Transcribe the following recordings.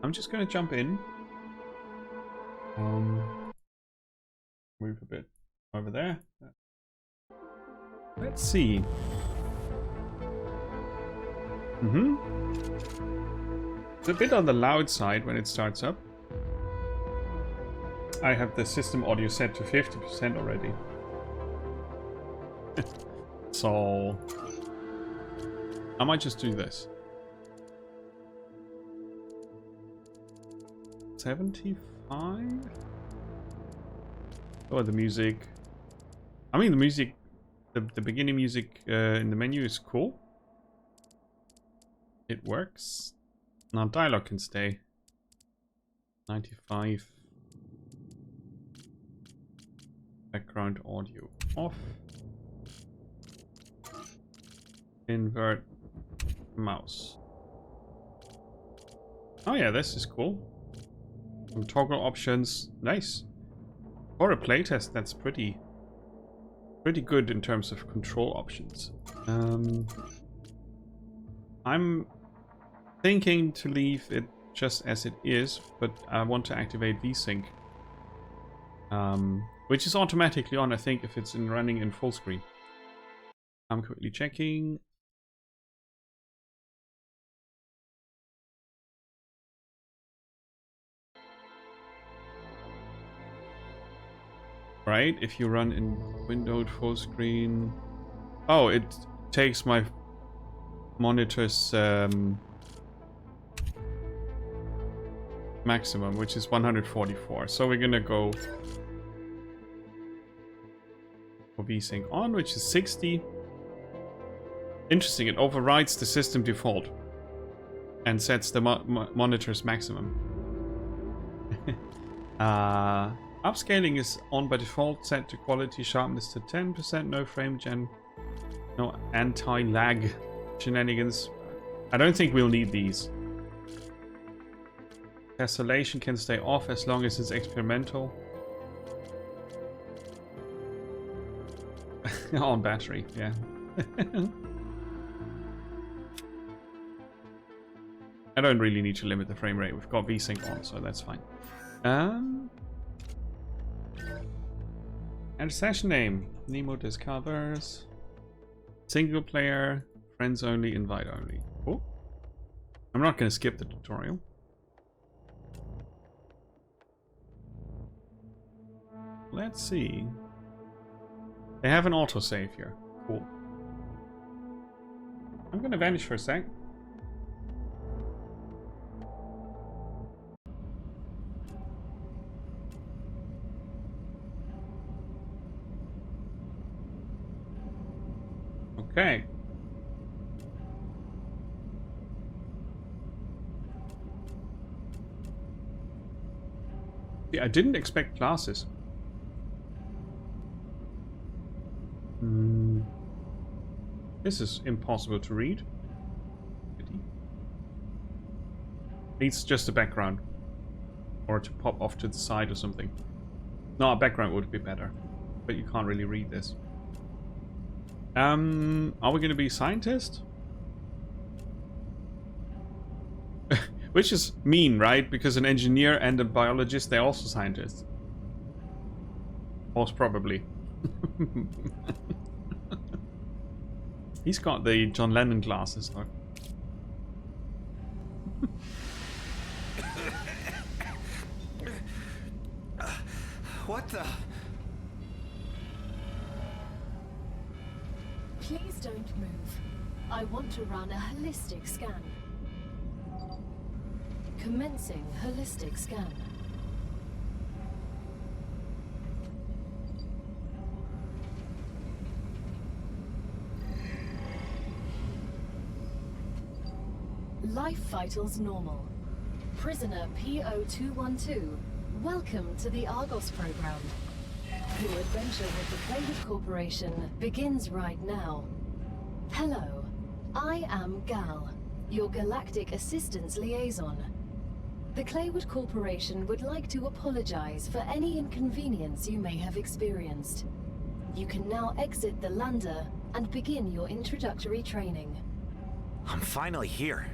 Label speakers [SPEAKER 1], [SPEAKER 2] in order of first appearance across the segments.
[SPEAKER 1] I'm just gonna jump in. Move a bit over there. Let's see. It's a bit on the loud side when it starts up. I have the system audio set to 50% already. So I might just do this. 75? Oh, the music. I mean, the music, the beginning music in the menu is cool. It works. Now dialogue can stay. 95. Background audio off. Invert mouse. Oh yeah, this is cool. Some toggle options. Nice. For a playtest, that's pretty good in terms of control options. I'm thinking to leave it just as it is, but I want to activate VSync. Which is automatically on, I think, if it's running in full screen. I'm quickly checking. Right, if you run in windowed full screen. Oh, it takes my monitor's maximum, which is 144. So we're gonna go for VSync on, which is 60. Interesting, it overrides the system default and sets the monitor's maximum. Upscaling is on by default, set to quality, sharpness to 10%, no frame gen, no anti-lag shenanigans. I don't think we'll need these. Tessellation can stay off as long as it's experimental. On battery, yeah. I don't really need to limit the frame rate. We've got VSync on, so that's fine. And session name. Nemo discovers. Single player. Friends only. Invite only. Oh. I'm not going to skip the tutorial. Let's see. They have an autosave here. Cool. I'm going to vanish for a sec. Okay. Yeah, I didn't expect classes. This is impossible to read. Needs just a background. Or to pop off to the side or something. No, a background would be better. But you can't really read this. Are we going to be scientists? Which is mean, right? Because an engineer and a biologist, they're also scientists. Most probably. He's got the John Lennon glasses, though.
[SPEAKER 2] What the?
[SPEAKER 3] Please don't move. I want to run a holistic scan. Commencing holistic scan. Life vitals normal. Prisoner P0212, welcome to the Argos program. Your adventure with the Claywood Corporation begins right now. Hello, I am Gal, your Galactic Assistance Liaison. The Claywood Corporation would like to apologize for any inconvenience you may have experienced. You can now exit the lander and begin your introductory training.
[SPEAKER 2] I'm finally here.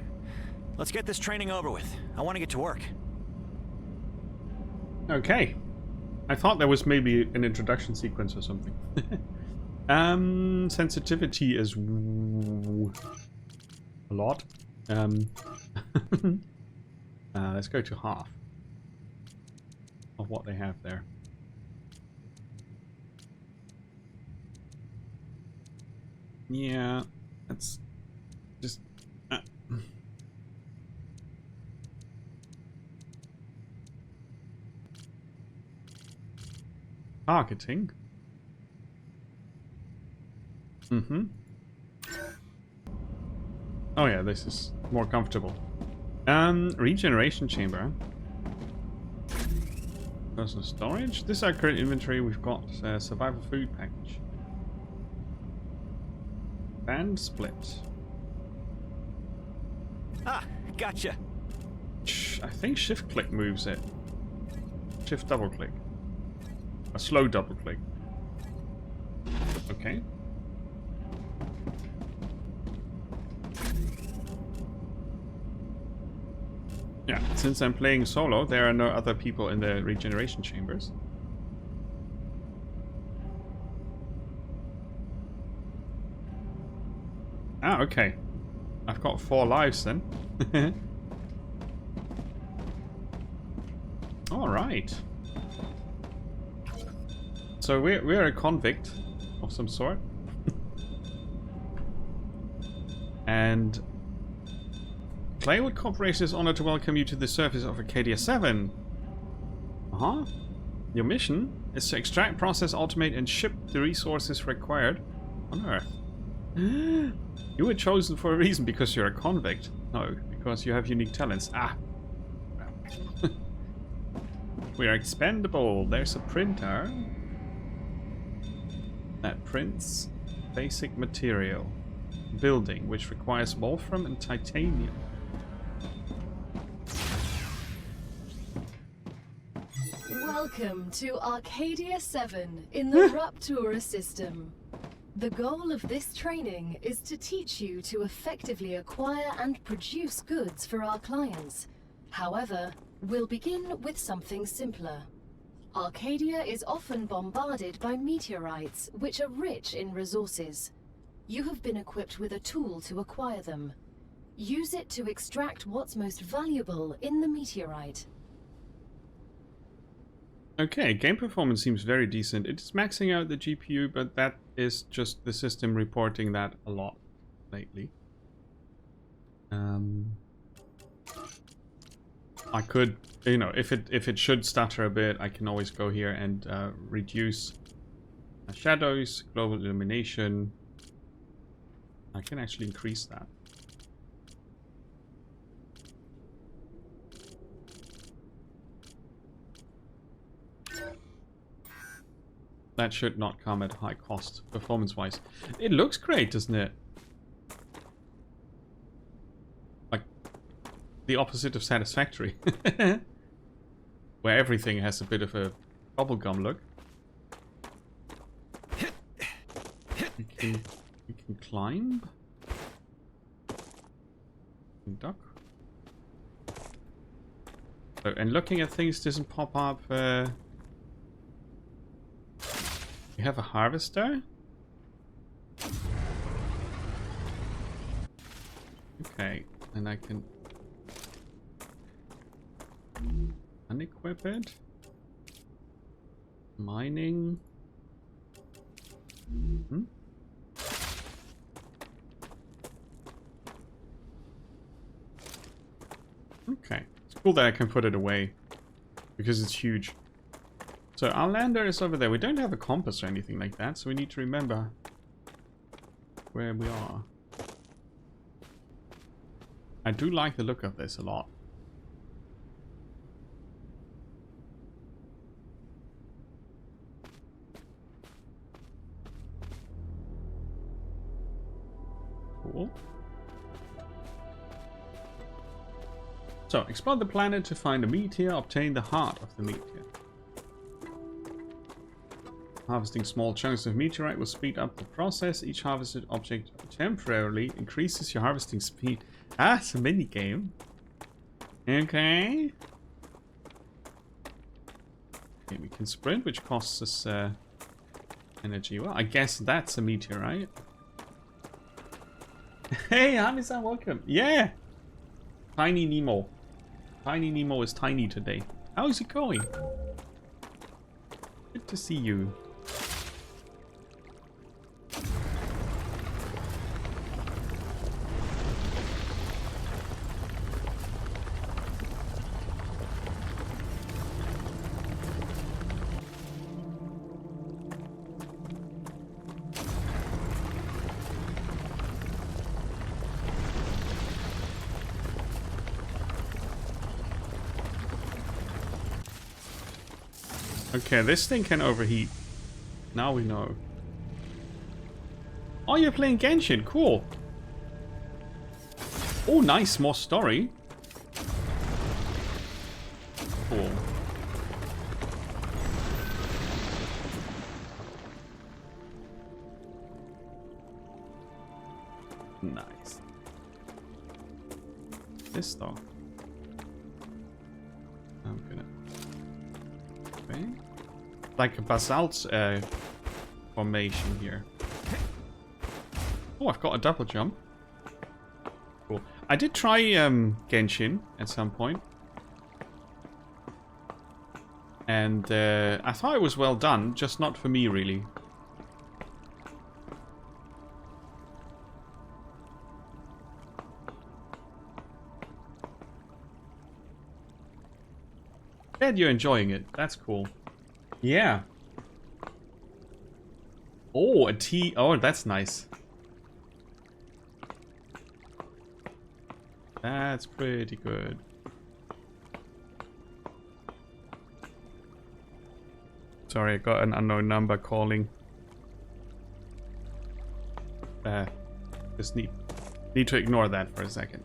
[SPEAKER 2] Let's get this training over with. I want to get to work.
[SPEAKER 1] Okay. I thought there was maybe an introduction sequence or something. Sensitivity is a lot. Let's go to half of what they have there. Yeah, that's just... Targeting. Mm-hmm. Oh yeah, this is more comfortable. Regeneration chamber. Personal storage. This is our current inventory. We've got survival food package. Band split.
[SPEAKER 2] Ah, gotcha.
[SPEAKER 1] I think shift click moves it. Shift double click. A slow double click. Okay. Yeah, since I'm playing solo, there are no other people in the regeneration chambers. Ah, okay. I've got 4 lives then. Alright. So we're a convict of some sort. And Playwood Corporation is honored to welcome you to the surface of Arcadia 7. Uh-huh. Your mission is to extract, process, automate, and ship the resources required on Earth. You were chosen for a reason because you're a convict. No, because you have unique talents. Ah. We are expendable. There's a printer that prints basic material. Building, which requires wolfram and titanium.
[SPEAKER 3] Welcome to Arcadia 7 in the Rupture system. The goal of this training is to teach you to effectively acquire and produce goods for our clients. However, we'll begin with something simpler. Arcadia is often bombarded by meteorites, which are rich in resources. You have been equipped with a tool to acquire them. Use it to extract what's most valuable in the meteorite.
[SPEAKER 1] Okay, game performance seems very decent. It's maxing out the GPU, but that is just the system reporting that a lot lately. I could, you know, if it should stutter a bit, I can always go here and reduce shadows, global illumination. I can actually increase that. That should not come at a high cost, performance-wise. It looks great, doesn't it? Like, the opposite of satisfactory. Where everything has a bit of a bubblegum look. We can climb. We can duck. So, and looking at things doesn't pop up... We have a harvester. Okay, and I can unequip it. Mining. Okay, it's cool that I can put it away because it's huge. So our lander is over there. We don't have a compass or anything like that, so we need to remember where we are. I do like the look of this a lot. Cool. So, explore the planet to find a meteor, obtain the heart of the meteor. Harvesting small chunks of meteorite will speed up the process. Each harvested object temporarily increases your harvesting speed. Ah, it's a mini game. Okay. Okay, we can sprint, which costs us energy. Well, I guess that's a meteorite. Hey, Hami-san, welcome. Yeah. Tiny Nemo. Tiny Nemo is tiny today. How is it going? Good to see you. Okay, this thing can overheat. Now we know. Oh, you're playing Genshin. Cool. Oh, nice. More story. Cool. Nice. This though. I'm gonna... Okay. Like a basalt formation here. Oh, I've got a double jump. Cool. I did try Genshin at some point. And I thought it was well done, just not for me really. Glad you're enjoying it. That's cool. Yeah. Oh, a T. Oh, that's nice. That's pretty good. Sorry, I got an unknown number calling. Just need to ignore that for a second.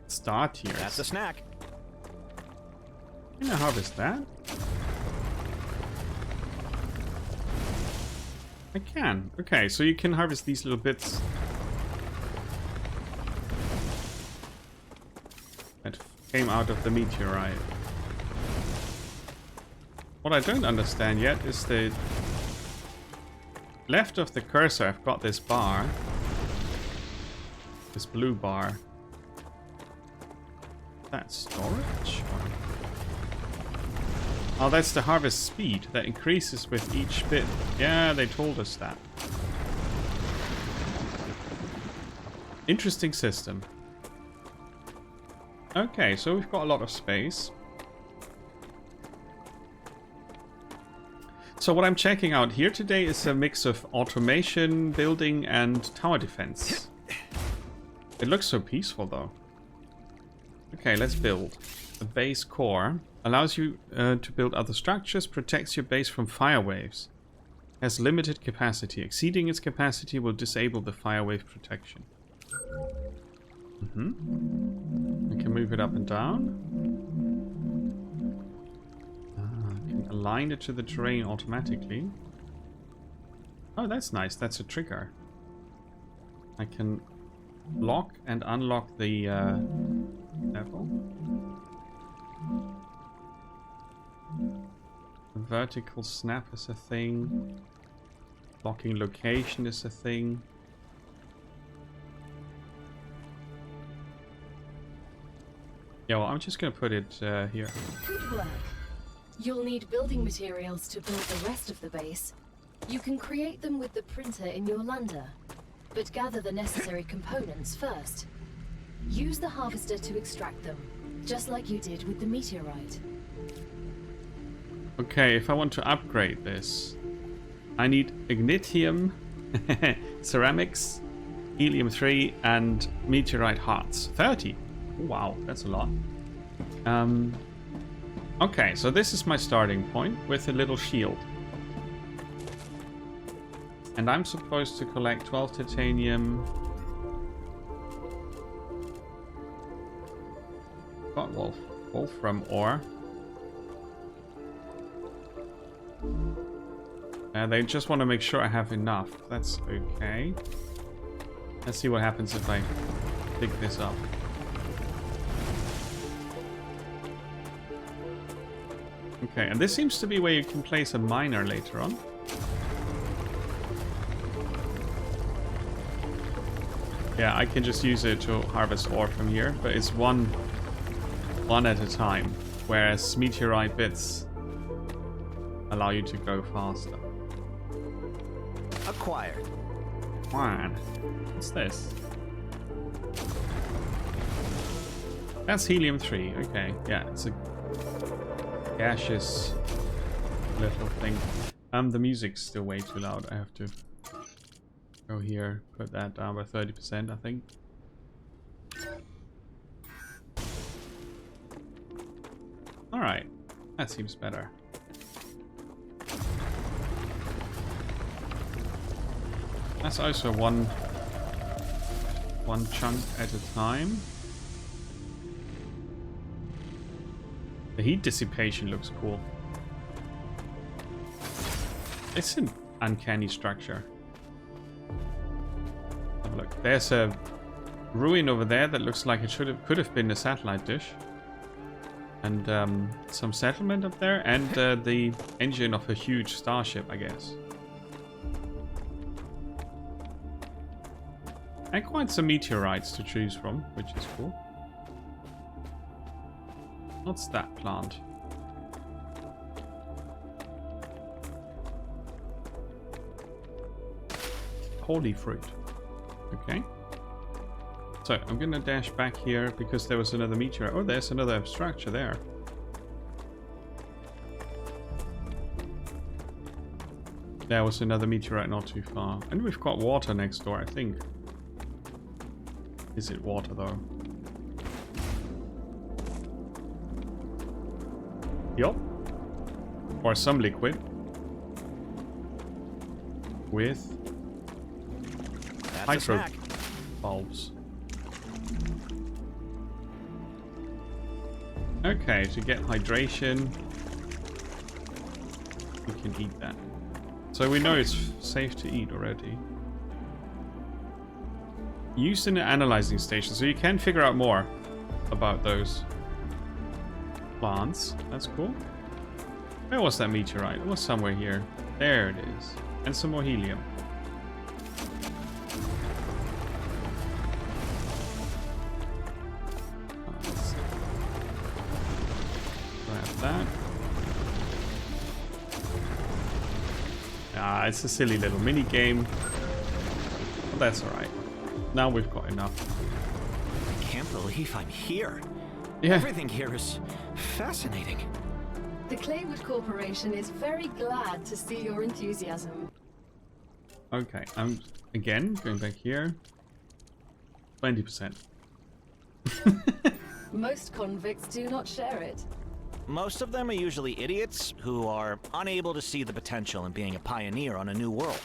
[SPEAKER 1] Star tiers.
[SPEAKER 2] That's a snack.
[SPEAKER 1] Can I harvest that? I can. Okay, so you can harvest these little bits that came out of the meteorite. What I don't understand yet is the left of the cursor. I've got this bar, this blue bar. That's storage? Oh, that's the harvest speed that increases with each bit. Yeah, they told us that. Interesting system. Okay, so we've got a lot of space. So what I'm checking out here today is a mix of automation, building, and tower defense. It looks so peaceful though. Okay, let's build. The base core allows you to build other structures, protects your base from fire waves. Has limited capacity. Exceeding its capacity will disable the fire wave protection. I can move it up and down. I can align it to the terrain automatically. Oh, that's nice. That's a trigger. I can lock and unlock the level. Vertical snap is a thing. Locking location is a thing. Yeah, well, I'm just gonna put it here.
[SPEAKER 3] Good work. You'll need building materials to build the rest of the base. You can create them with the printer in your lander, but gather the necessary components first. Use the harvester to extract them, just like you did with the meteorite.
[SPEAKER 1] Okay, if I want to upgrade this, I need ignitium, ceramics, helium-3, and meteorite hearts. 30. Wow, that's a lot. Okay, so this is my starting point with a little shield. And I'm supposed to collect 12 titanium. got wolfram ore. They just want to make sure I have enough. That's okay. Let's see what happens if I pick this up. Okay, and this seems to be where you can place a miner later on. Yeah, I can just use it to harvest ore from here, but it's one at a time, whereas meteorite bits allow you to go faster.
[SPEAKER 2] Acquired.
[SPEAKER 1] One. What's this? That's helium-3. Okay, yeah, it's a gaseous little thing. The music's still way too loud. I have to go here, put that down by 30%, I think. Alright, that seems better. That's also one chunk at a time. The heat dissipation looks cool. It's an uncanny structure. Oh, look, there's a ruin over there that looks like it could have been a satellite dish. And some settlement up there, and the engine of a huge starship, I guess. And quite some meteorites to choose from, which is cool. What's that plant? Holy fruit. Okay. So, I'm gonna dash back here because there was another meteor. Oh, there's another structure there. There was another meteorite not too far. And we've got water next door, I think. Is it water, though? Yup. Or some liquid. With hydro bulbs. Okay, to get hydration, we can eat that. So we know it's safe to eat already. Used in an analyzing station, so you can figure out more about those plants. That's cool. Where was that meteorite? It was somewhere here. There it is. And some more helium. Let's grab that. Ah, it's a silly little mini game. But that's alright. Now we've got enough.
[SPEAKER 2] I can't believe I'm here.
[SPEAKER 1] Yeah.
[SPEAKER 2] Everything here is fascinating.
[SPEAKER 3] The Claywood Corporation is very glad to see your enthusiasm.
[SPEAKER 1] Okay, I'm again going back here. 20%.
[SPEAKER 3] Most convicts do not share it.
[SPEAKER 2] Most of them are usually idiots who are unable to see the potential in being a pioneer on a new world.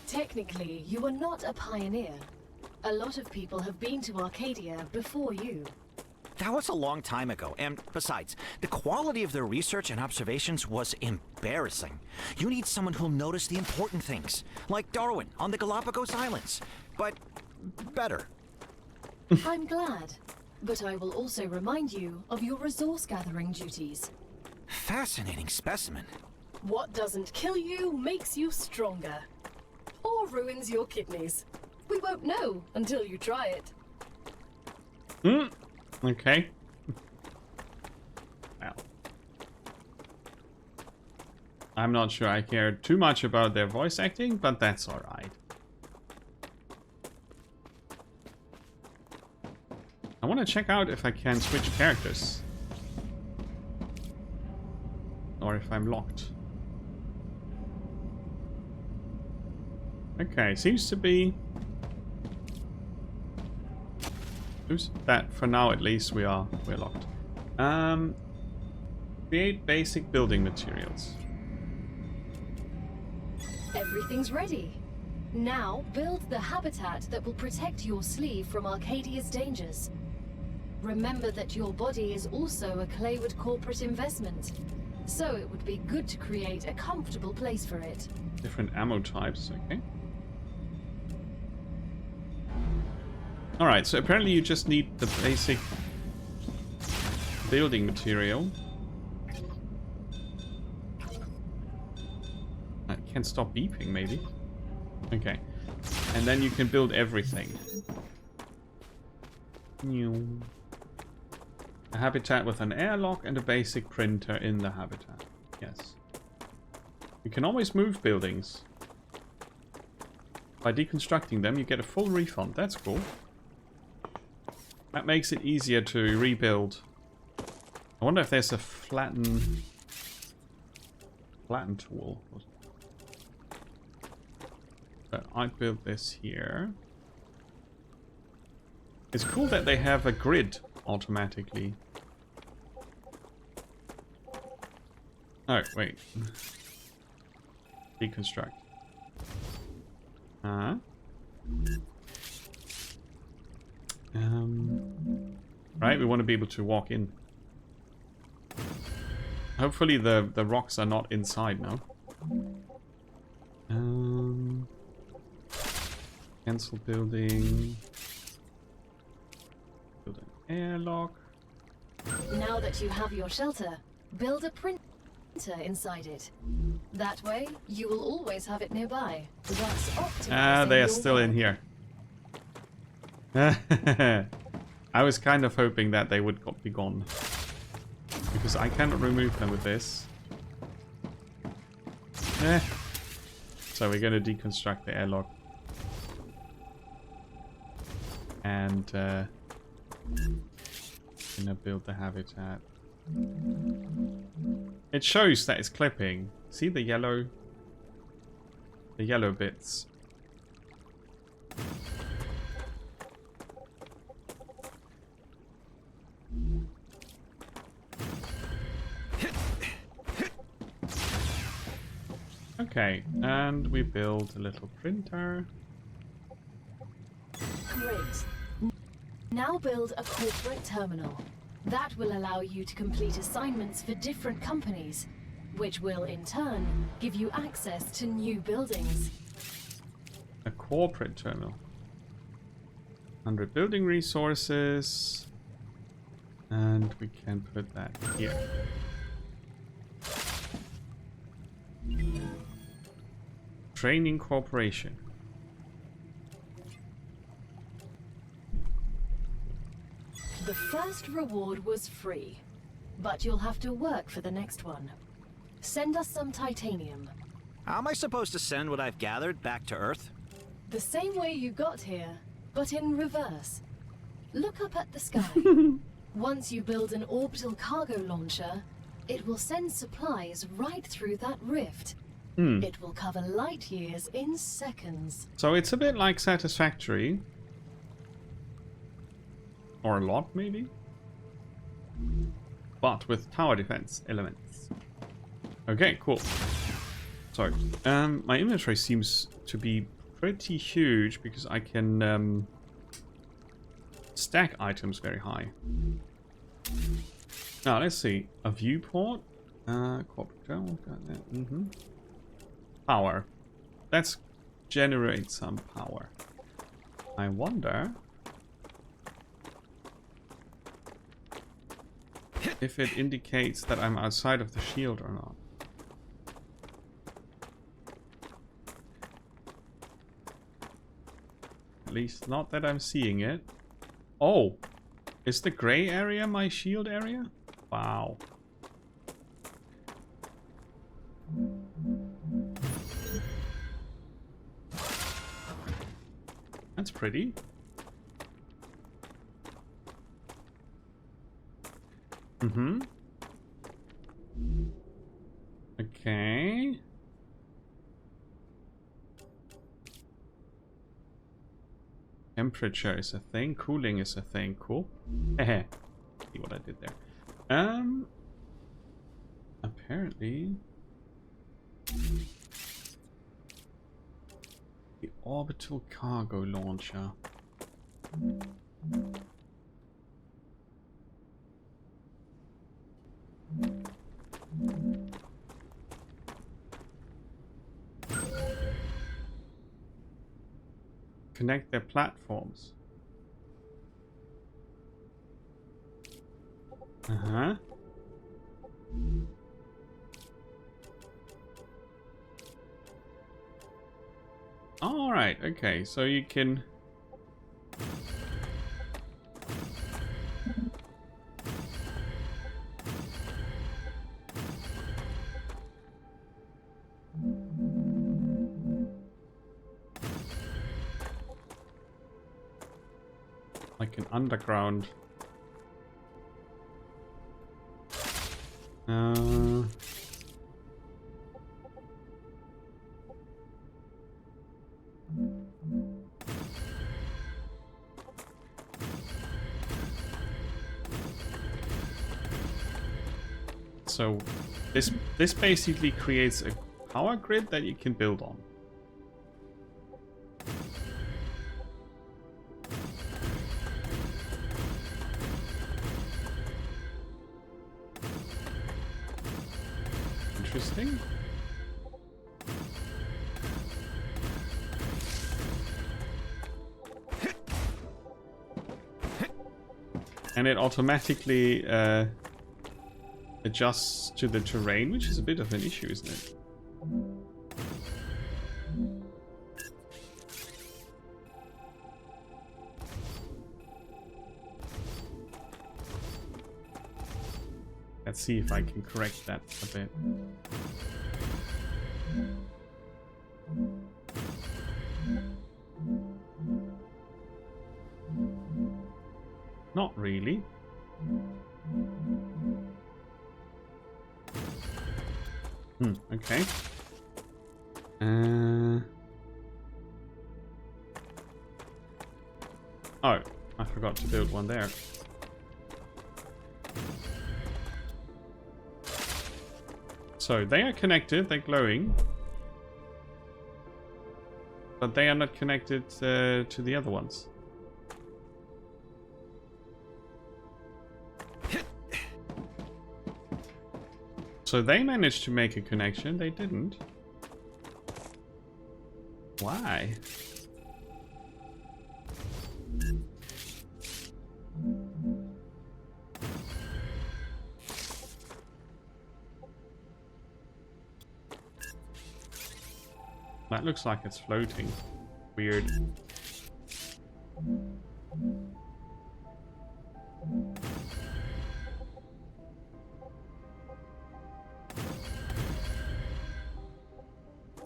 [SPEAKER 3] Technically, you are not a pioneer. A lot of people have been to Arcadia before you.
[SPEAKER 2] That was a long time ago, and besides, the quality of their research and observations was embarrassing. You need someone who'll notice the important things, like Darwin on the Galapagos Islands, but better.
[SPEAKER 3] I'm glad, but I will also remind you of your resource gathering duties.
[SPEAKER 2] Fascinating specimen.
[SPEAKER 3] What doesn't kill you makes you stronger. Or ruins your kidneys. We won't know until you try it.
[SPEAKER 1] Okay. Well. I'm not sure I care too much about their voice acting, but that's alright. I want to check out if I can switch characters. Or if I'm locked. Okay, seems to be... Oops, that for now at least we're locked. Create basic building materials.
[SPEAKER 3] Everything's ready. Now build the habitat that will protect your sleeve from Arcadia's dangers. Remember that your body is also a Claywood corporate investment, so it would be good to create a comfortable place for it.
[SPEAKER 1] Different ammo types, okay. Alright, so apparently you just need the basic building material. I can't stop beeping, maybe. Okay. And then you can build everything. A habitat with an airlock and a basic printer in the habitat. Yes. You can always move buildings. By deconstructing them, you get a full refund. That's cool. That makes it easier to rebuild. I wonder if there's a flatten tool. But I built this here. It's cool that they have a grid automatically. Oh, wait. Deconstruct. Right, we want to be able to walk in. Hopefully the rocks are not inside now. Cancel building. Build an airlock.
[SPEAKER 3] Now that you have your shelter, build a printer inside it. That way, you will always have it nearby. Thus optimizing
[SPEAKER 1] They are
[SPEAKER 3] your
[SPEAKER 1] still in
[SPEAKER 3] work.
[SPEAKER 1] here. I was kind of hoping that they would be gone. Because I cannot remove them with this. So we're going to deconstruct the airlock. And gonna build the habitat. It shows that it's clipping. See the yellow bits. Okay, and we build a little printer.
[SPEAKER 3] Great. Now build a corporate terminal. That will allow you to complete assignments for different companies, which will in turn give you access to new buildings.
[SPEAKER 1] A corporate terminal. 100 building resources. And we can put that here. Training Corporation.
[SPEAKER 3] The first reward was free, but you'll have to work for the next one. Send us some titanium.
[SPEAKER 2] How am I supposed to send what I've gathered back to Earth?
[SPEAKER 3] The same way you got here, but in reverse. Look up at the sky. Once you build an orbital cargo launcher, it will send supplies right through that rift. It will cover light years in seconds.
[SPEAKER 1] So it's a bit like Satisfactory. Or a lot, maybe? But with tower defense elements. Okay, cool. Sorry. My inventory seems to be pretty huge because I can stack items very high. Now, let's see. A viewport. Corporate terminal. Power. Let's generate some power. I wonder if it indicates that I'm outside of the shield or not. At least not that I'm seeing it. Oh! Is the gray area my shield area? Wow. That's pretty. Okay. Temperature is a thing. Cooling is a thing. Cool. Heh. See what I did there. Apparently the orbital cargo launcher. connect their platforms. Uh-huh. Alright, okay, so you can... like an underground... So this basically creates a power grid that you can build on. Interesting. And it automatically adjusts to the terrain, which is a bit of an issue, isn't it? Let's see if I can correct that a bit. Not really. Okay. Oh, I forgot to build one there. So they are connected, they're glowing. But they are not connected to the other ones. So they managed to make a connection, they didn't. Why? That looks like it's floating. Weird.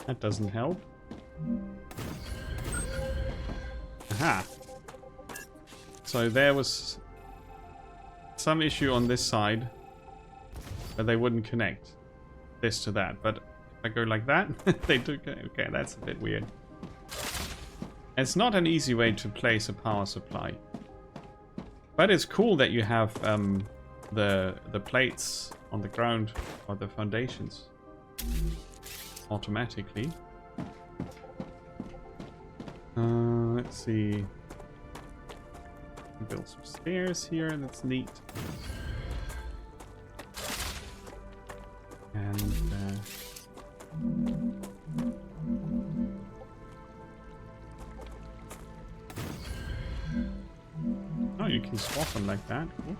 [SPEAKER 1] That doesn't help. Aha. So there was some issue on this side, but they wouldn't connect this to that. But if I go like that, they do. Okay, that's a bit weird. It's not an easy way to place a power supply, but it's cool that you have the plates on the ground or the foundations automatically. Let's see. Build some stairs here. That's neat. And oh, you can swap them like that. Cool.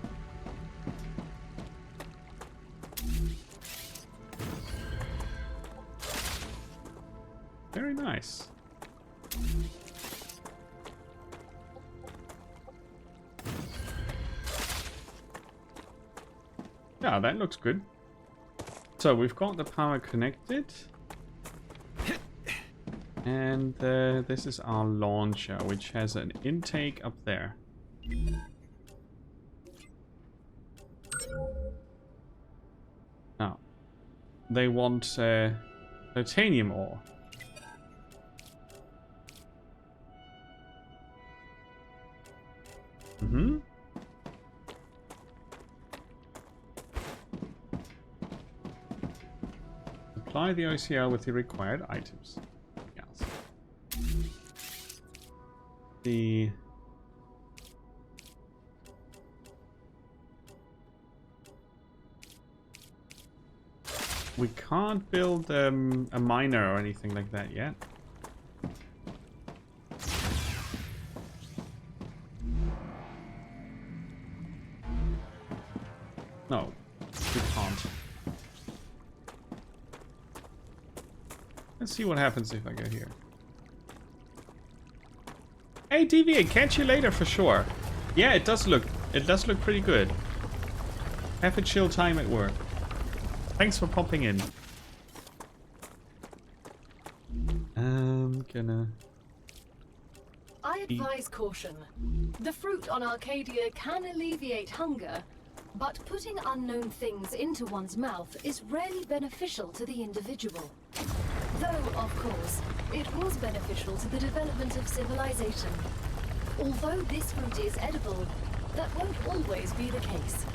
[SPEAKER 1] Very nice. Yeah, that looks good. So we've got the power connected. And this is our launcher, which has an intake up there. Now, they want titanium ore. Mm-hmm. Supply the OCL with the required items. Yes. We can't build a miner or anything like that yet. No, we can't. Let's see what happens if I go here. Hey, Deviate, catch you later for sure. Yeah, it does look pretty good. Have a chill time at work. Thanks for popping in. I'm gonna...
[SPEAKER 3] I advise caution. The fruit on Arcadia can alleviate hunger, but putting unknown things into one's mouth is rarely beneficial to the individual. Though, of course, it was beneficial to the development of civilization. Although this fruit is edible, that won't always be the case.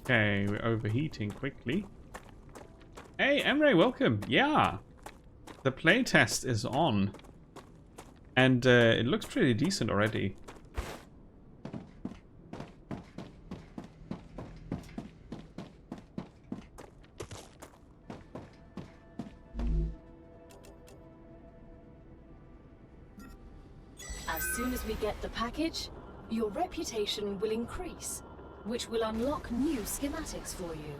[SPEAKER 1] Okay, we're overheating quickly. Hey, Emre, welcome. Yeah, the playtest is on. And it looks pretty decent already.
[SPEAKER 3] As soon as we get the package, your reputation will increase, which will unlock new schematics for you.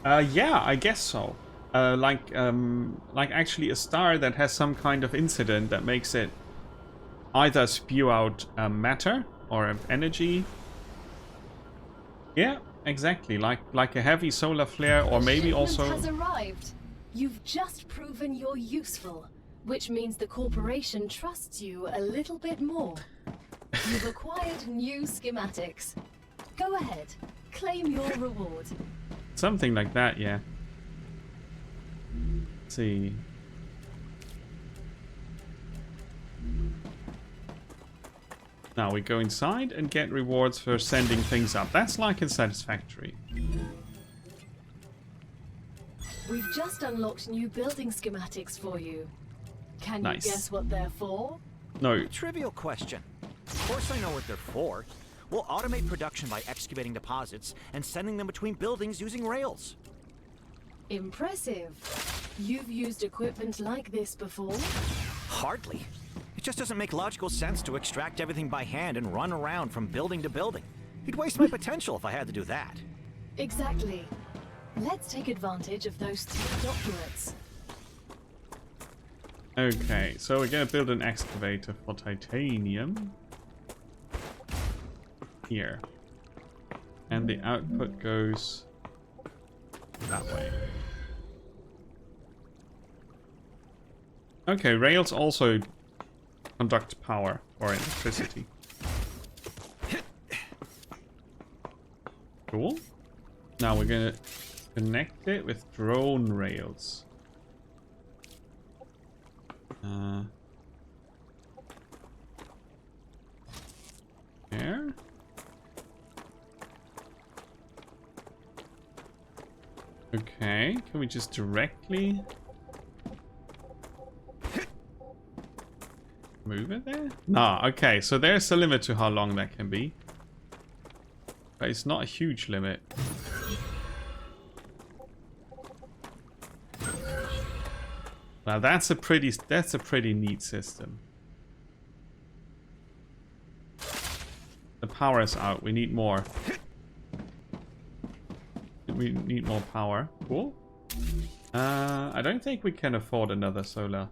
[SPEAKER 1] Yeah, I guess so. Like actually a star that has some kind of incident that makes it either spew out matter or energy. Yeah, exactly. Like a heavy solar flare, or maybe also.
[SPEAKER 3] The shipment has arrived. You've just proven you're useful, which means the corporation trusts you a little bit more. You've acquired new schematics. Go ahead, claim your reward.
[SPEAKER 1] Something like that, yeah. Let's see. Now we go inside and get rewards for sending things up. That's like in Satisfactory.
[SPEAKER 3] We've just unlocked new building schematics for you. Can
[SPEAKER 1] Nice.
[SPEAKER 3] you guess what they're for?
[SPEAKER 1] No.
[SPEAKER 2] Trivial question. Of course I know what they're for. We'll automate production by excavating deposits and sending them between buildings using rails.
[SPEAKER 3] Impressive. You've used equipment like this before?
[SPEAKER 2] Hardly. It just doesn't make logical sense to extract everything by hand and run around from building to building. It'd waste my potential if I had to do that.
[SPEAKER 3] Exactly. Let's take advantage of those 3 doctorates.
[SPEAKER 1] Okay, so we're gonna build an excavator for titanium. Here. And the output goes that way. Okay, rails also conduct power or electricity. Cool. Now we're gonna connect it with drone rails. There. Okay, can we just directly move it there? Nah, okay, so there's a limit to how long that can be. But it's not a huge limit. Now that's a pretty neat system. The power is out, we need more. We need more power. Cool. I don't think we can afford another solar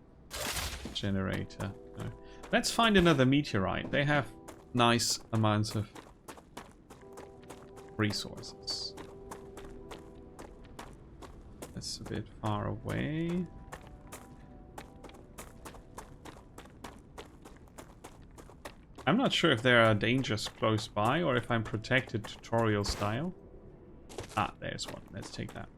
[SPEAKER 1] generator. No. Let's find another meteorite. They have nice amounts of resources. That's a bit far away. I'm not sure if there are dangers close by or if I'm protected tutorial style. Ah, there's one. Let's take that.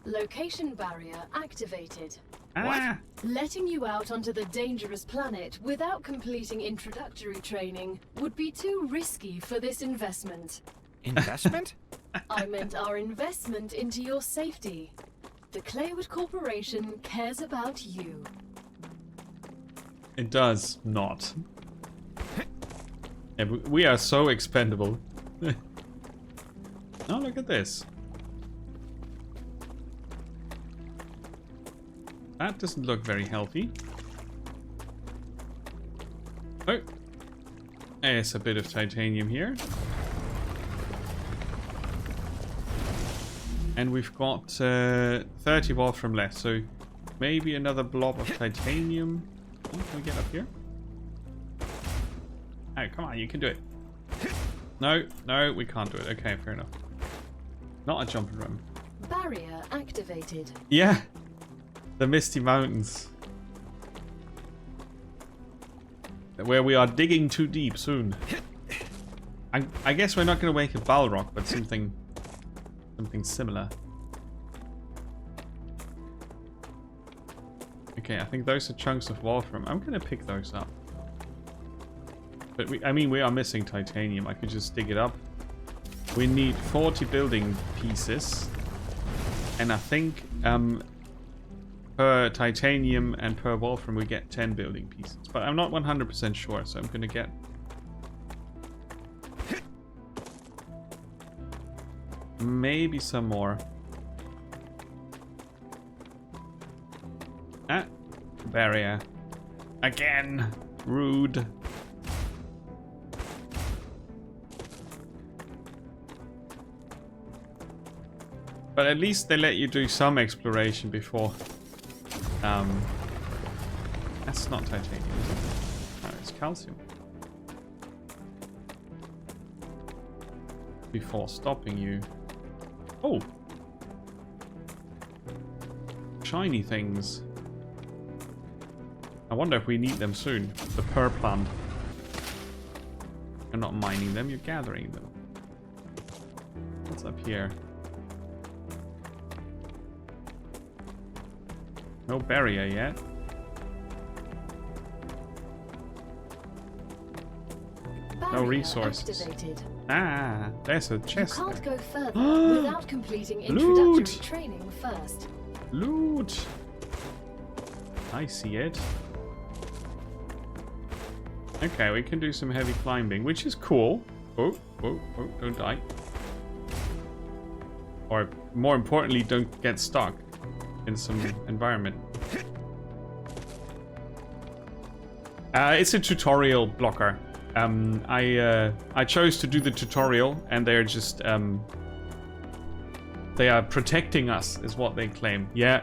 [SPEAKER 3] Location barrier activated.
[SPEAKER 1] Ah!
[SPEAKER 3] Letting you out onto the dangerous planet without completing introductory training would be too risky for this investment.
[SPEAKER 2] Investment?
[SPEAKER 3] I meant our investment into your safety. The Claywood Corporation cares about you.
[SPEAKER 1] It does not. Yeah, we are so expendable. Oh, look at this. That doesn't look very healthy. Oh. There's a bit of titanium here. And we've got 30 wolfram left, so maybe another blob of titanium. Oh, can we get up here? Oh, come on, you can do it. No, no, we can't do it. Okay, fair enough. Not a jump and run.
[SPEAKER 3] Barrier activated.
[SPEAKER 1] Yeah, the Misty Mountains. Where we are digging too deep soon. I guess we're not going to make a Balrog, but something similar. Okay, I think those are chunks of wolfram. I'm going to pick those up. But we are missing titanium. I could just dig it up. We need 40 building pieces. And I think per titanium and per wolfram we get 10 building pieces. But I'm not 100% sure, so I'm going to get... maybe some more. Ah, barrier. Again. Rude. But at least they let you do some exploration before. That's not titanium, is it? No, it's calcium. Before stopping you. Oh! Shiny things. I wonder if we need them soon. The pearl plant. You're not mining them, you're gathering them. What's up here? No barrier yet. No resources.
[SPEAKER 3] Activated.
[SPEAKER 1] Ah, there's a chest.
[SPEAKER 3] You can't
[SPEAKER 1] there.
[SPEAKER 3] go further without completing introductory training first.
[SPEAKER 1] Loot. I see it. Okay, we can do some heavy climbing, which is cool. Oh, oh, oh, don't die. Or more importantly, don't get stuck in some environment. It's a tutorial blocker. I chose to do the tutorial, and they're just they are protecting us, is what they claim. Yeah.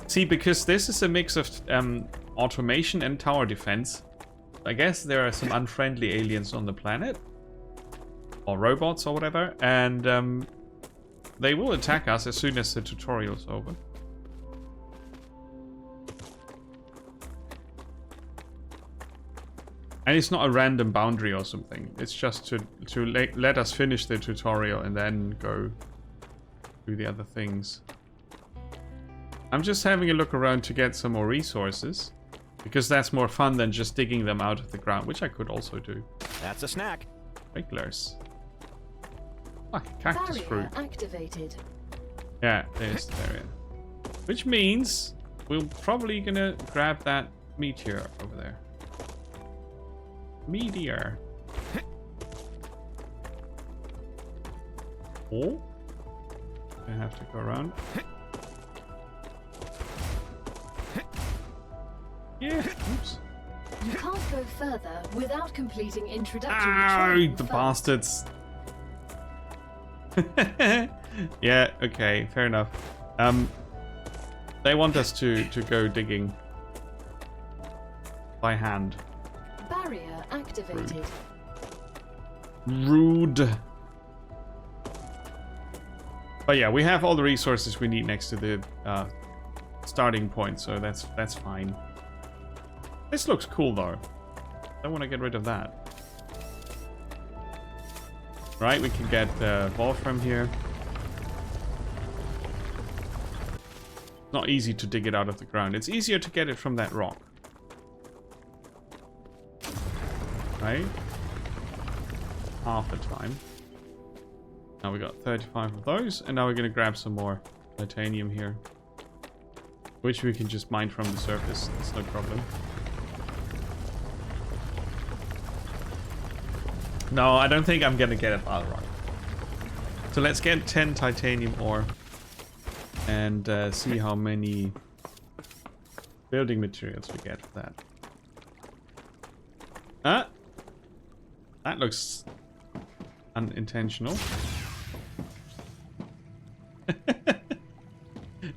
[SPEAKER 1] See, because this is a mix of automation and tower defense. I guess there are some unfriendly aliens on the planet, or robots or whatever, and they will attack us as soon as the tutorial is over. And it's not a random boundary or something. It's just to let us finish the tutorial and then go do the other things. I'm just having a look around to get some more resources, because that's more fun than just digging them out of the ground, which I could also do.
[SPEAKER 2] That's a snack.
[SPEAKER 1] Regulars. Ah, cactus
[SPEAKER 3] Barrier
[SPEAKER 1] fruit.
[SPEAKER 3] activated.
[SPEAKER 1] Yeah, there's the barrier. Which means we're probably gonna grab that meteor over there. Meteor. Oh. I have to go around. Yeah. Oops.
[SPEAKER 3] You can't go further without completing introductory
[SPEAKER 1] Ah,
[SPEAKER 3] training
[SPEAKER 1] the
[SPEAKER 3] first.
[SPEAKER 1] bastards. Yeah, okay, fair enough. They want us to go digging by hand.
[SPEAKER 3] Barrier activated.
[SPEAKER 1] Rude. But yeah, we have all the resources we need next to the starting point, so that's fine. This looks cool though. I want to get rid of that. Right, we can get wolfram here. Not easy to dig it out of the ground. It's easier to get it from that rock. Right? Half the time. Now we got 35 of those, and now we're gonna grab some more titanium here. Which we can just mine from the surface, it's no problem. No, I don't think I'm gonna get a Balrog. So let's get 10 titanium ore and see how many building materials we get for that. That looks unintentional.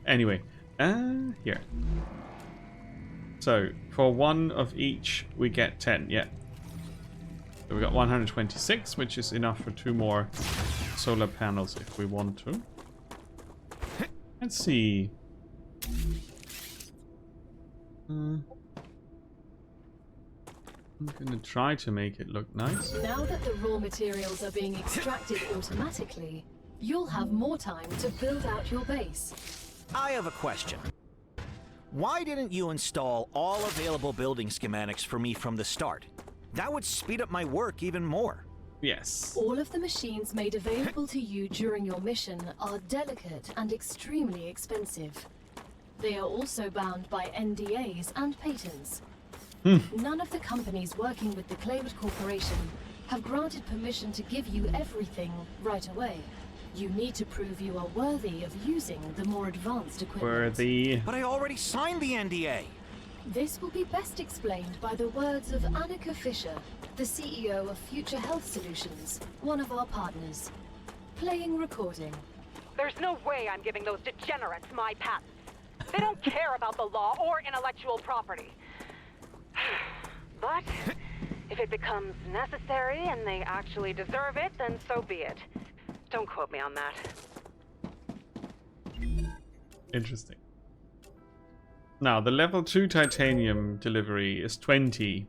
[SPEAKER 1] Anyway, here. So, for one of each, we get 10, yeah. So we got 126, which is enough for 2 more solar panels if we want to. Let's see. I'm gonna try to make it look nice.
[SPEAKER 3] Now that the raw materials are being extracted automatically, you'll have more time to build out your base.
[SPEAKER 2] I have a question. Why didn't you install all available building schematics for me from the start? That would speed up my work even more.
[SPEAKER 1] Yes.
[SPEAKER 3] All of the machines made available to you during your mission are delicate and extremely expensive. They are also bound by NDAs and patents. None of the companies working with the Claywood Corporation have granted permission to give you everything right away. You need to prove you are worthy of using the more advanced equipment.
[SPEAKER 1] Worthy.
[SPEAKER 2] But I already signed the NDA.
[SPEAKER 3] This will be best explained by the words of Annika Fisher, the CEO of Future Health Solutions, one of our partners. Playing recording.
[SPEAKER 4] There's no way I'm giving those degenerates my patents. They don't care about the law or intellectual property. But if it becomes necessary and they actually deserve it, then so be it. Don't quote me on that.
[SPEAKER 1] Interesting. Now, the level 2 titanium delivery is 20.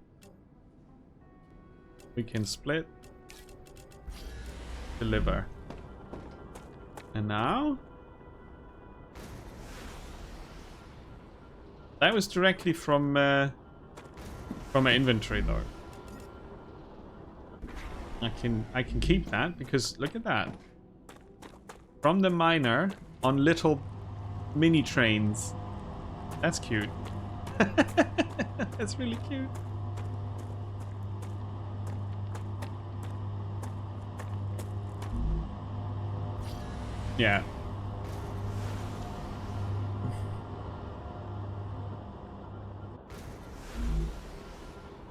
[SPEAKER 1] We can split. Deliver. And now? That was directly from my inventory, though. I can keep that because look at that. From the miner on little mini trains. That's cute. That's really cute. Yeah.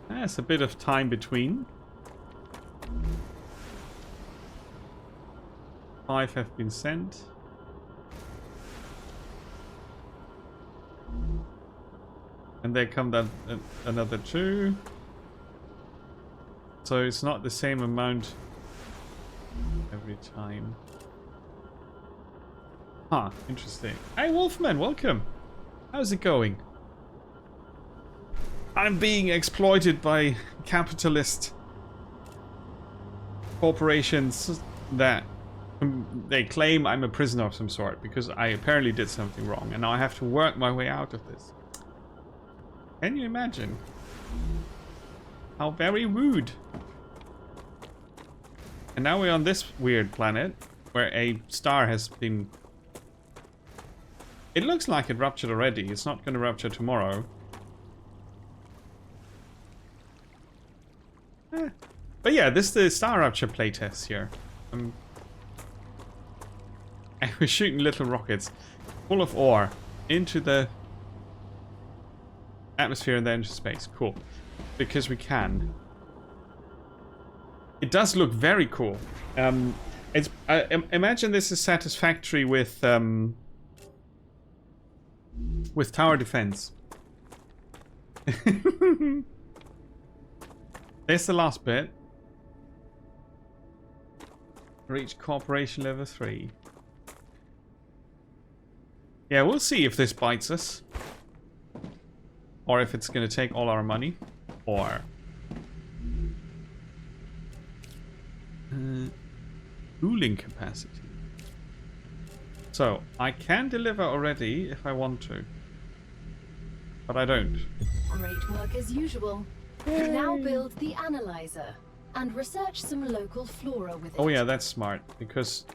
[SPEAKER 1] There's a bit of time between. 5 have been sent. And there come that another 2. So it's not the same amount every time. Huh, interesting. Hey Wolfman, welcome. How's it going? I'm being exploited by capitalist corporations that they claim I'm a prisoner of some sort because I apparently did something wrong and now I have to work my way out of this. Can you imagine? How very rude. And now we're on this weird planet where a star has been... It looks like it ruptured already. It's not going to rupture tomorrow. But yeah, this is the StarRupture playtest here. And we're shooting little rockets full of ore into the atmosphere and then into space. Cool. Because we can. It does look very cool. Imagine this is satisfactory with tower defense. There's the last bit. Reach corporation level 3. Yeah, we'll see if this bites us. Or if it's going to take all our money. Or... cooling capacity. So, I can deliver already if I want to. But I don't.
[SPEAKER 3] Great work as usual. Now build the analyzer and research some local flora with it.
[SPEAKER 1] Oh yeah, that's smart. Because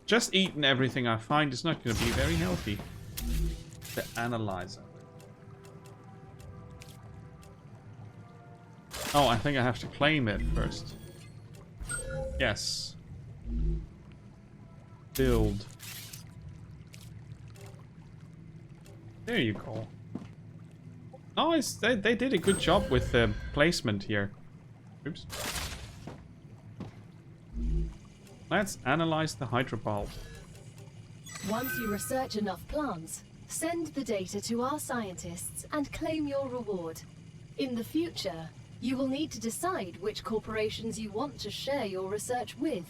[SPEAKER 1] just eating everything I find is not going to be very healthy. The analyzer. Oh, I think I have to claim it first. Yes. Build. There you go. Nice. They did a good job with the placement here. Oops. Let's analyze the hydrobulb.
[SPEAKER 3] Once you research enough plants, send the data to our scientists and claim your reward. In the future, you will need to decide which corporations you want to share your research with.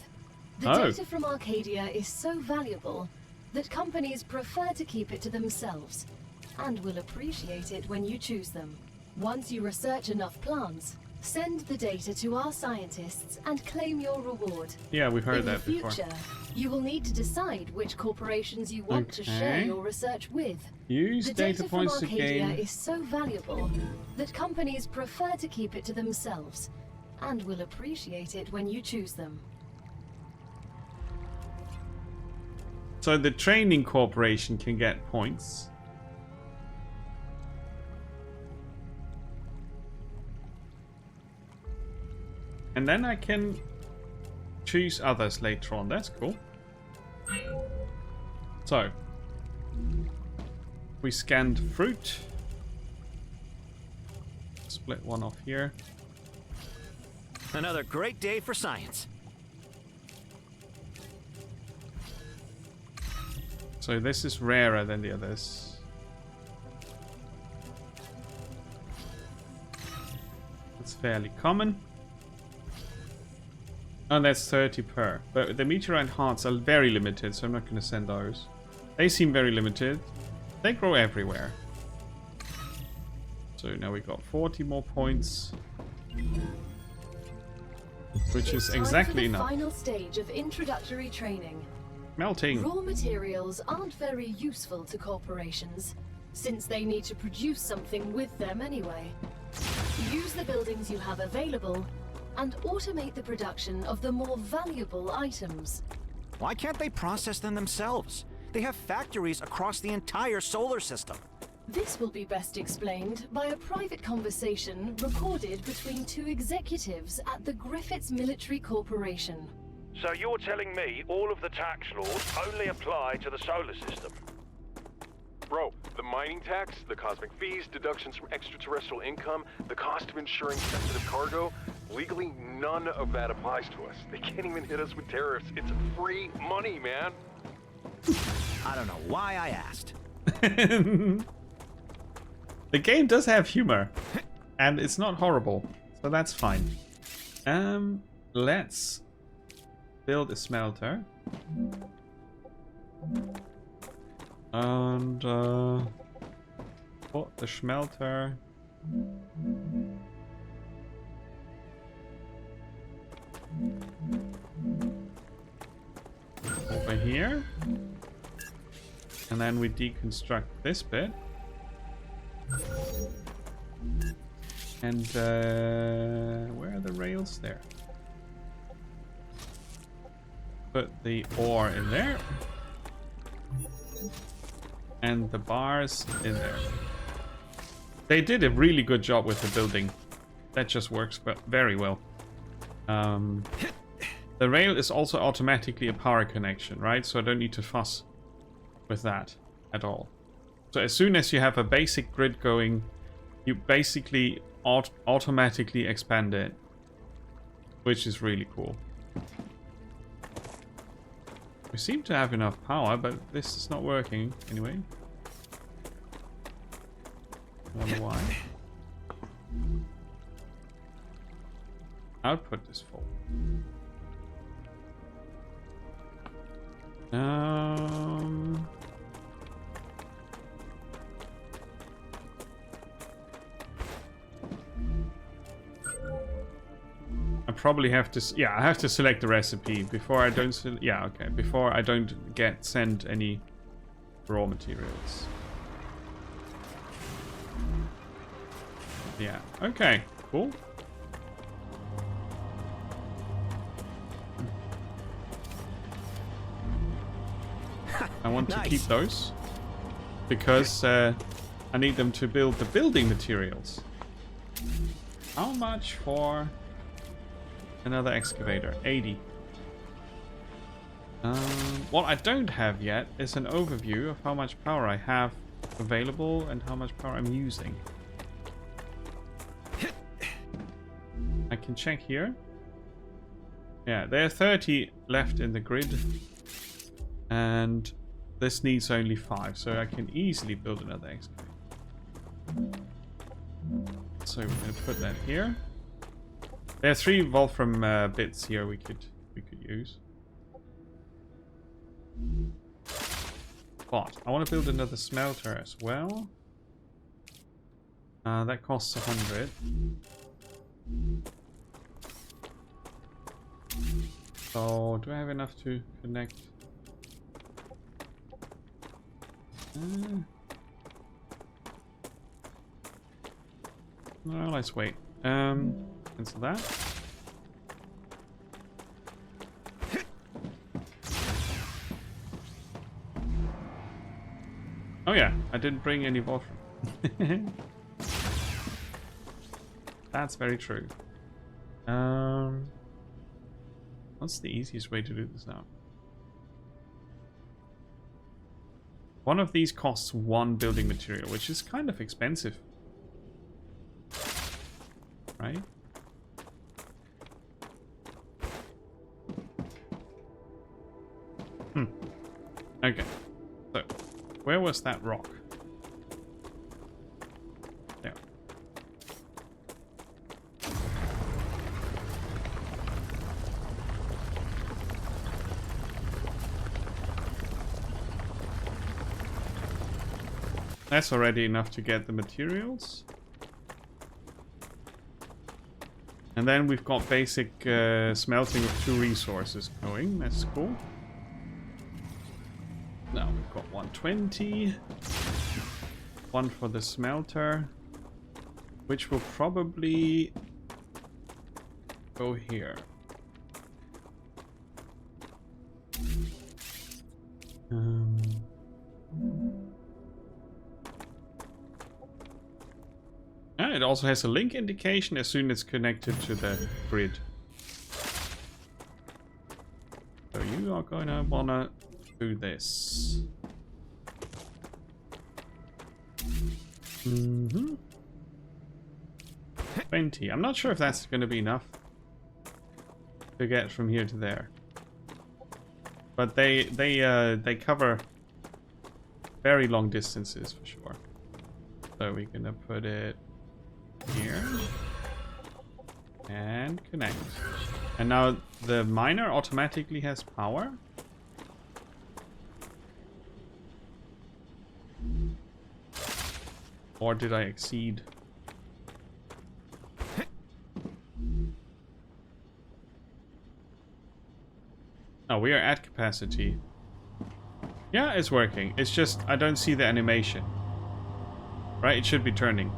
[SPEAKER 3] The data from Arcadia is so valuable that companies prefer to keep it to themselves and will appreciate it when you choose them. Once you research enough plants, send the data to our scientists and claim your reward.
[SPEAKER 1] Yeah, we've heard that
[SPEAKER 3] In the
[SPEAKER 1] before.
[SPEAKER 3] future, you will need to decide which corporations you want to share your research with.
[SPEAKER 1] Use
[SPEAKER 3] The
[SPEAKER 1] data
[SPEAKER 3] data from
[SPEAKER 1] points to
[SPEAKER 3] Arcadia
[SPEAKER 1] gain.
[SPEAKER 3] is so valuable that companies prefer to keep it to themselves and will appreciate it when you choose them.
[SPEAKER 1] So the training corporation can get points. And then I can choose others later on. That's cool. So, we scanned fruit. Split one off here.
[SPEAKER 2] Another great day for science.
[SPEAKER 1] So this is rarer than the others. It's fairly common. Oh, that's 30 per. But the meteorite hearts are very limited, so I'm not going to send those. They seem very limited. They grow everywhere. So now we got 40 more points. Which is exactly
[SPEAKER 3] Time for the
[SPEAKER 1] enough.
[SPEAKER 3] final stage of introductory training.
[SPEAKER 1] Melting.
[SPEAKER 3] Raw materials aren't very useful to corporations, since they need to produce something with them anyway. Use the buildings you have available and automate the production of the more valuable items.
[SPEAKER 2] Why can't they process them themselves? They have factories across the entire solar system.
[SPEAKER 3] This will be best explained by a private conversation recorded between two executives at the Griffiths Military Corporation.
[SPEAKER 5] So you're telling me all of the tax laws only apply to the solar system?
[SPEAKER 6] Bro, the mining tax, the cosmic fees, deductions from extraterrestrial income, the cost of insuring sensitive cargo, legally none of that applies to us. They can't even hit us with tariffs. It's free money, man.
[SPEAKER 2] I don't know why I asked.
[SPEAKER 1] The game does have humor. And it's not horrible. So that's fine. Let's build a smelter. And put the smelter over here. And then we deconstruct this bit. And where are the rails there? Put the ore in there. And the bars in there. They did a really good job with the building. That just works very well. The rail is also automatically a power connection, right? So I don't need to fuss with that at all. So as soon as you have a basic grid going, you basically automatically expand it, which is really cool. We seem to have enough power, but this is not working anyway. I wonder why. Output is full. I probably have to, yeah, I have to select the recipe before I don't, yeah, okay, before I don't send any raw materials. Yeah, okay, cool. I want to keep those because I need them to build the building materials. How much for another excavator? 80. What I don't have yet is an overview of how much power I have available and how much power I'm using. can check here. Yeah, there are 30 left in the grid. And this needs only 5, so I can easily build another excavator. So we're going to put that here. There are 3 Wolfram bits here we could use. But I want to build another smelter as well. That costs 100. So do I have enough to connect? No, let's wait. Cancel that. Oh yeah, I didn't bring any Wolfram. That's very true. What's the easiest way to do this now? One of these costs 1 building material, which is kind of expensive. Right? Okay. So, where was that rock? There. That's already enough to get the materials. And then we've got basic smelting of 2 resources going. That's cool. Now we've got 120. 1 for the smelter. Which will probably go here. It also has a link indication as soon as it's connected to the grid. So you are gonna wanna do this. 20. I'm not sure if that's gonna be enough to get from here to there. But they cover very long distances for sure. So we're gonna put it here and connect. And now the miner automatically has power. Or did I exceed? Oh, we are at capacity. Yeah, it's working. It's just I don't see the animation. Right? It should be turning.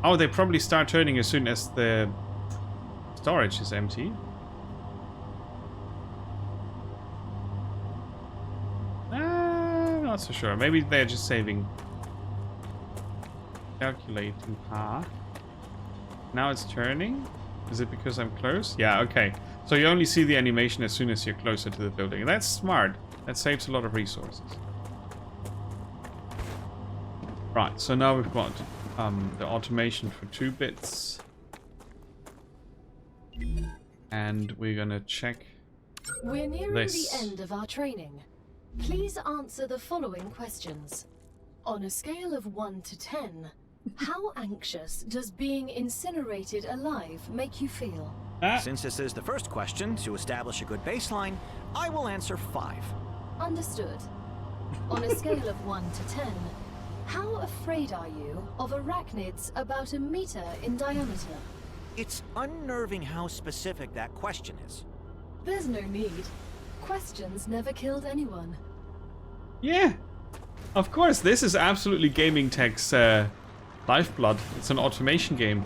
[SPEAKER 1] Oh, they probably start turning as soon as the storage is empty. Not so sure. Maybe they're just saving. Calculating path. Now it's turning. Is it because I'm close? Yeah, okay. So you only see the animation as soon as you're closer to the building. That's smart. That saves a lot of resources. Right, so now we've got the automation for 2 bits. And we're gonna check
[SPEAKER 3] We're nearing
[SPEAKER 1] this.
[SPEAKER 3] the end of our training. Please answer the following questions. On a scale of 1 to 10, how anxious does being incinerated alive make you feel?
[SPEAKER 2] Since this is the first question, to establish a good baseline, I will answer 5.
[SPEAKER 3] Understood. On a scale of 1 to 10, how afraid are you of arachnids about 1 meter in diameter?
[SPEAKER 2] It's unnerving how specific that question is.
[SPEAKER 3] There's no need. Questions never killed anyone.
[SPEAKER 1] Yeah, of course. This is absolutely gaming tech's lifeblood. It's an automation game.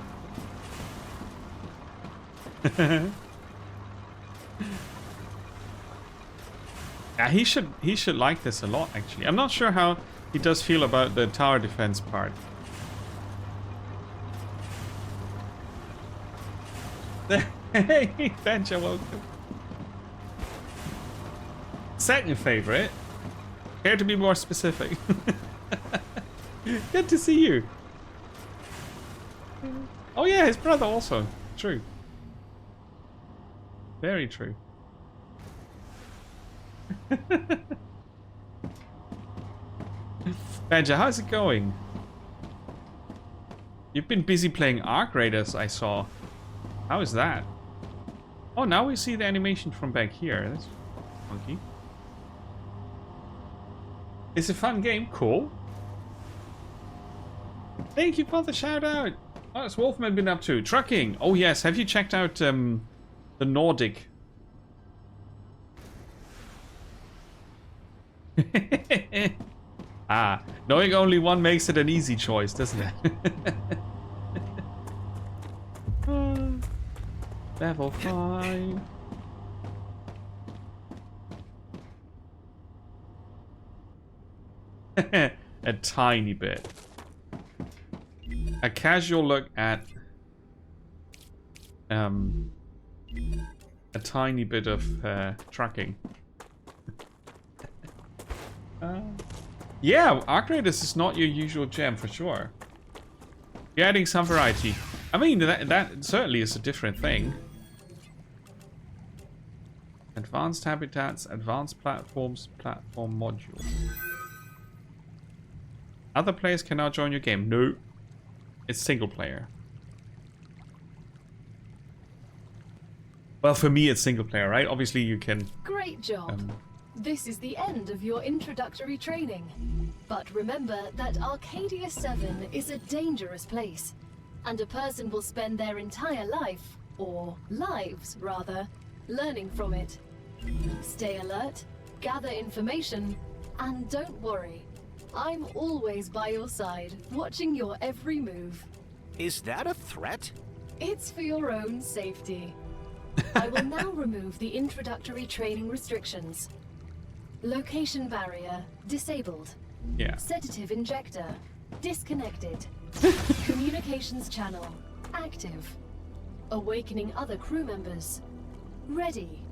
[SPEAKER 1] Yeah, he should like this a lot. Actually, I'm not sure how he does feel about the tower defense part. Hey, Benja, welcome. Second favorite. Care to be more specific? Good to see you. Oh yeah, his brother also. True. Very true. Badger, how's it going? You've been busy playing Arc Raiders, I saw. How is that? Oh, now we see the animation from back here. That's funky. It's a fun game. Cool. Thank you for the shout out. What's Wolfman been up to? Trucking. Oh yes. Have you checked out the Nordic? Ah, knowing only one makes it an easy choice, doesn't it? Level 5. A tiny bit. A casual look at a tiny bit of trucking. Yeah, Arc Raiders is not your usual jam for sure. You're adding some variety. I mean, that certainly is a different thing. Advanced habitats, advanced platforms, platform modules. Other players can now join your game. No. It's single player. Well, for me, it's single player, right? Obviously, you can...
[SPEAKER 3] Great job. This is the end of your introductory training. But remember that Arcadia 7 is a dangerous place, and a person will spend their entire life, or lives rather, learning from it. Stay alert, gather information, and don't worry. I'm always by your side, watching your every move.
[SPEAKER 2] Is that a threat?
[SPEAKER 3] It's for your own safety. I will now remove the introductory training restrictions. Location barrier disabled.
[SPEAKER 1] Yeah.
[SPEAKER 3] Sedative injector disconnected. Communications channel active. Awakening other crew members ready.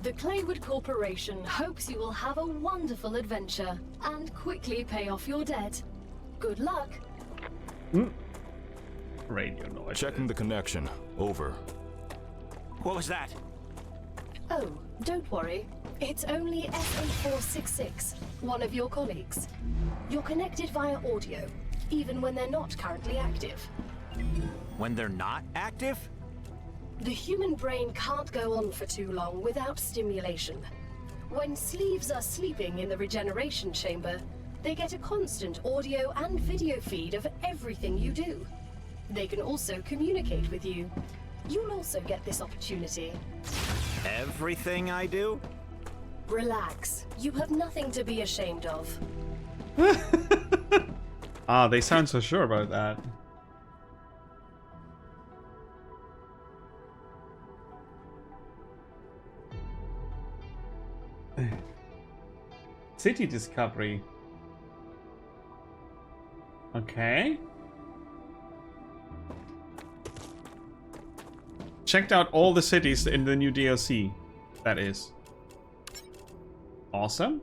[SPEAKER 3] The Claywood Corporation hopes you will have a wonderful adventure and quickly pay off your debt. Good luck.
[SPEAKER 1] Radio noise.
[SPEAKER 7] Checking the connection. Over.
[SPEAKER 2] What was that?
[SPEAKER 3] Oh, don't worry. It's only SA466, one of your colleagues. You're connected via audio, even when they're not currently active.
[SPEAKER 2] When they're not active?
[SPEAKER 3] The human brain can't go on for too long without stimulation. When sleeves are sleeping in the regeneration chamber, they get a constant audio and video feed of everything you do. They can also communicate with you. You'll also get this opportunity.
[SPEAKER 2] Everything I do?
[SPEAKER 3] Relax. You have nothing to be ashamed of.
[SPEAKER 1] Ah, they sound so sure about that. City discovery. Okay. Checked out all the cities in the new DLC. That is. Awesome.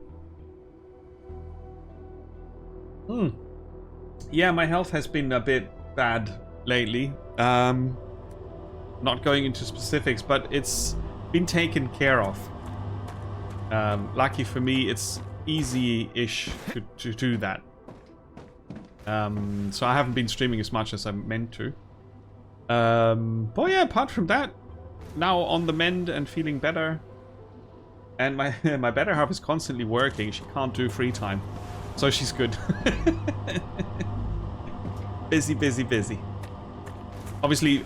[SPEAKER 1] Yeah, my health has been a bit bad lately. Not going into specifics, but it's been taken care of. Lucky for me, it's easy-ish to do that. So I haven't been streaming as much as I meant to. But yeah, apart from that, now on the mend and feeling better. And my my better half is constantly working. She can't do free time. So she's good. Busy, busy, busy. Obviously,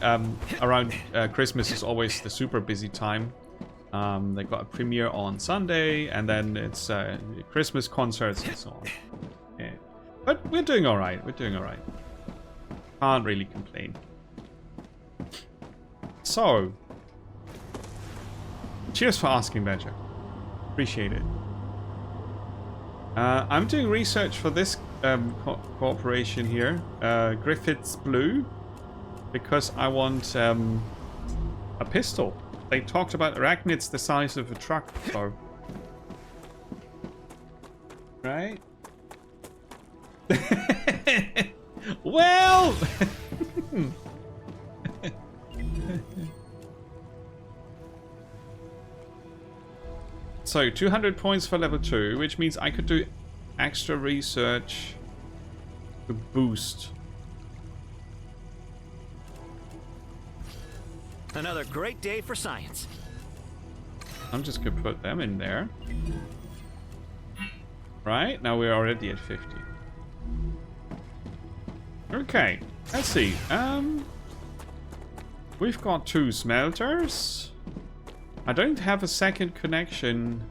[SPEAKER 1] around Christmas is always the super busy time. They got a premiere on Sunday, and then it's Christmas concerts and so on. Yeah. But we're doing alright. We're doing alright. Can't really complain. So, cheers for asking, Badger. Appreciate it. I'm doing research for this corporation here, Griffiths Blue, because I want a pistol. They talked about arachnids the size of a truck, so... Right? Well... So 200 points for level 2, which means I could do extra research to boost.
[SPEAKER 2] Another great day for science.
[SPEAKER 1] I'm just gonna put them in there. Right, now we're already at 50. Okay, let's see. We've got 2 smelters. I don't have a second connection.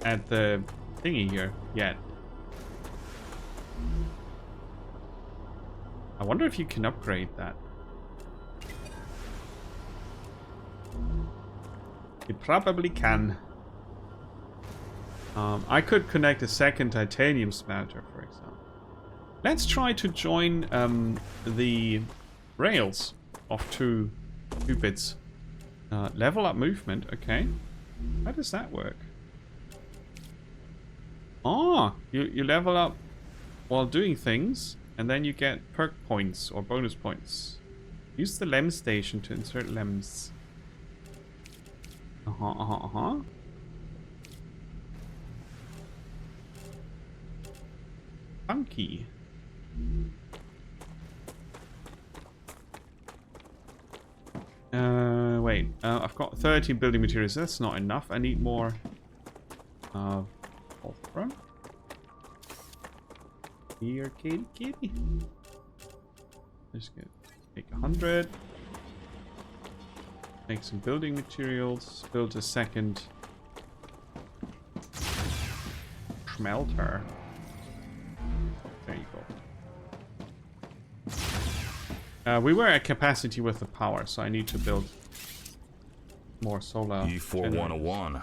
[SPEAKER 1] At the thingy here yet. I wonder if you can upgrade that. You probably can. I could connect a second titanium smelter, for example. Let's try to join the rails of 2 bits. Level up movement, okay. How does that work? Oh, you level up while doing things, and then you get perk points or bonus points. Use the LEM station to insert LEMs. Funky. Wait. I've got 13 building materials. That's not enough. I need more. Ultra. Here, kitty. Let's take 100. Make some building materials. Build a second smelter. There you go. We were at capacity with the power, so I need to build more solar.
[SPEAKER 7] E4101.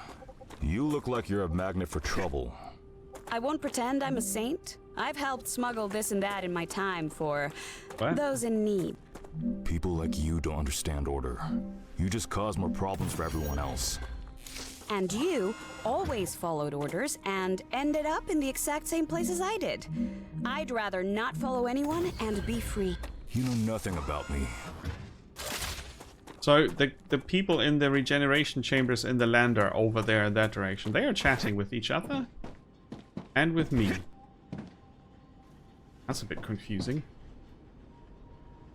[SPEAKER 7] You look like you're a magnet for trouble.
[SPEAKER 8] I won't pretend I'm a saint. I've helped smuggle this and that in my time for those in need.
[SPEAKER 7] People like you don't understand order. You just cause more problems for everyone else.
[SPEAKER 8] And you always followed orders and ended up in the exact same place as I did. I'd rather not follow anyone and be free.
[SPEAKER 7] You know nothing about me.
[SPEAKER 1] So the people in the regeneration chambers in the lander over there in that direction, they are chatting with each other and with me. That's a bit confusing.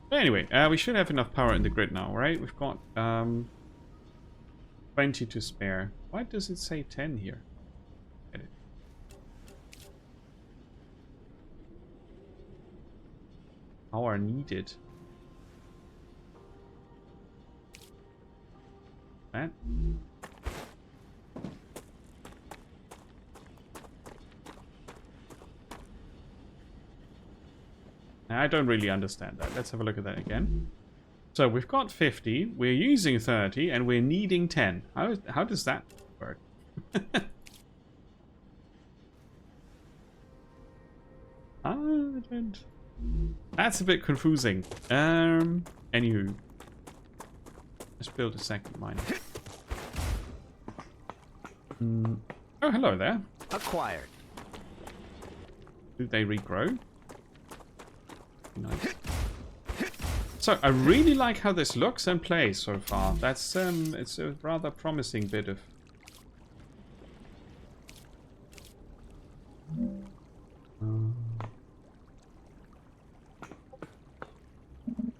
[SPEAKER 1] But anyway, we should have enough power in the grid now, right? We've got 20 to spare. Why does it say 10 here? Edit. Power needed. That. I don't really understand that. Let's have a look at that again. So we've got 50, we're using 30, and we're needing 10. How does that work? I don't... That's a bit confusing. Anywho. Let's build a second mine. Oh, hello there.
[SPEAKER 2] Acquired.
[SPEAKER 1] Do they regrow? Nice. So I really like how this looks and plays so far. That's it's a rather promising bit of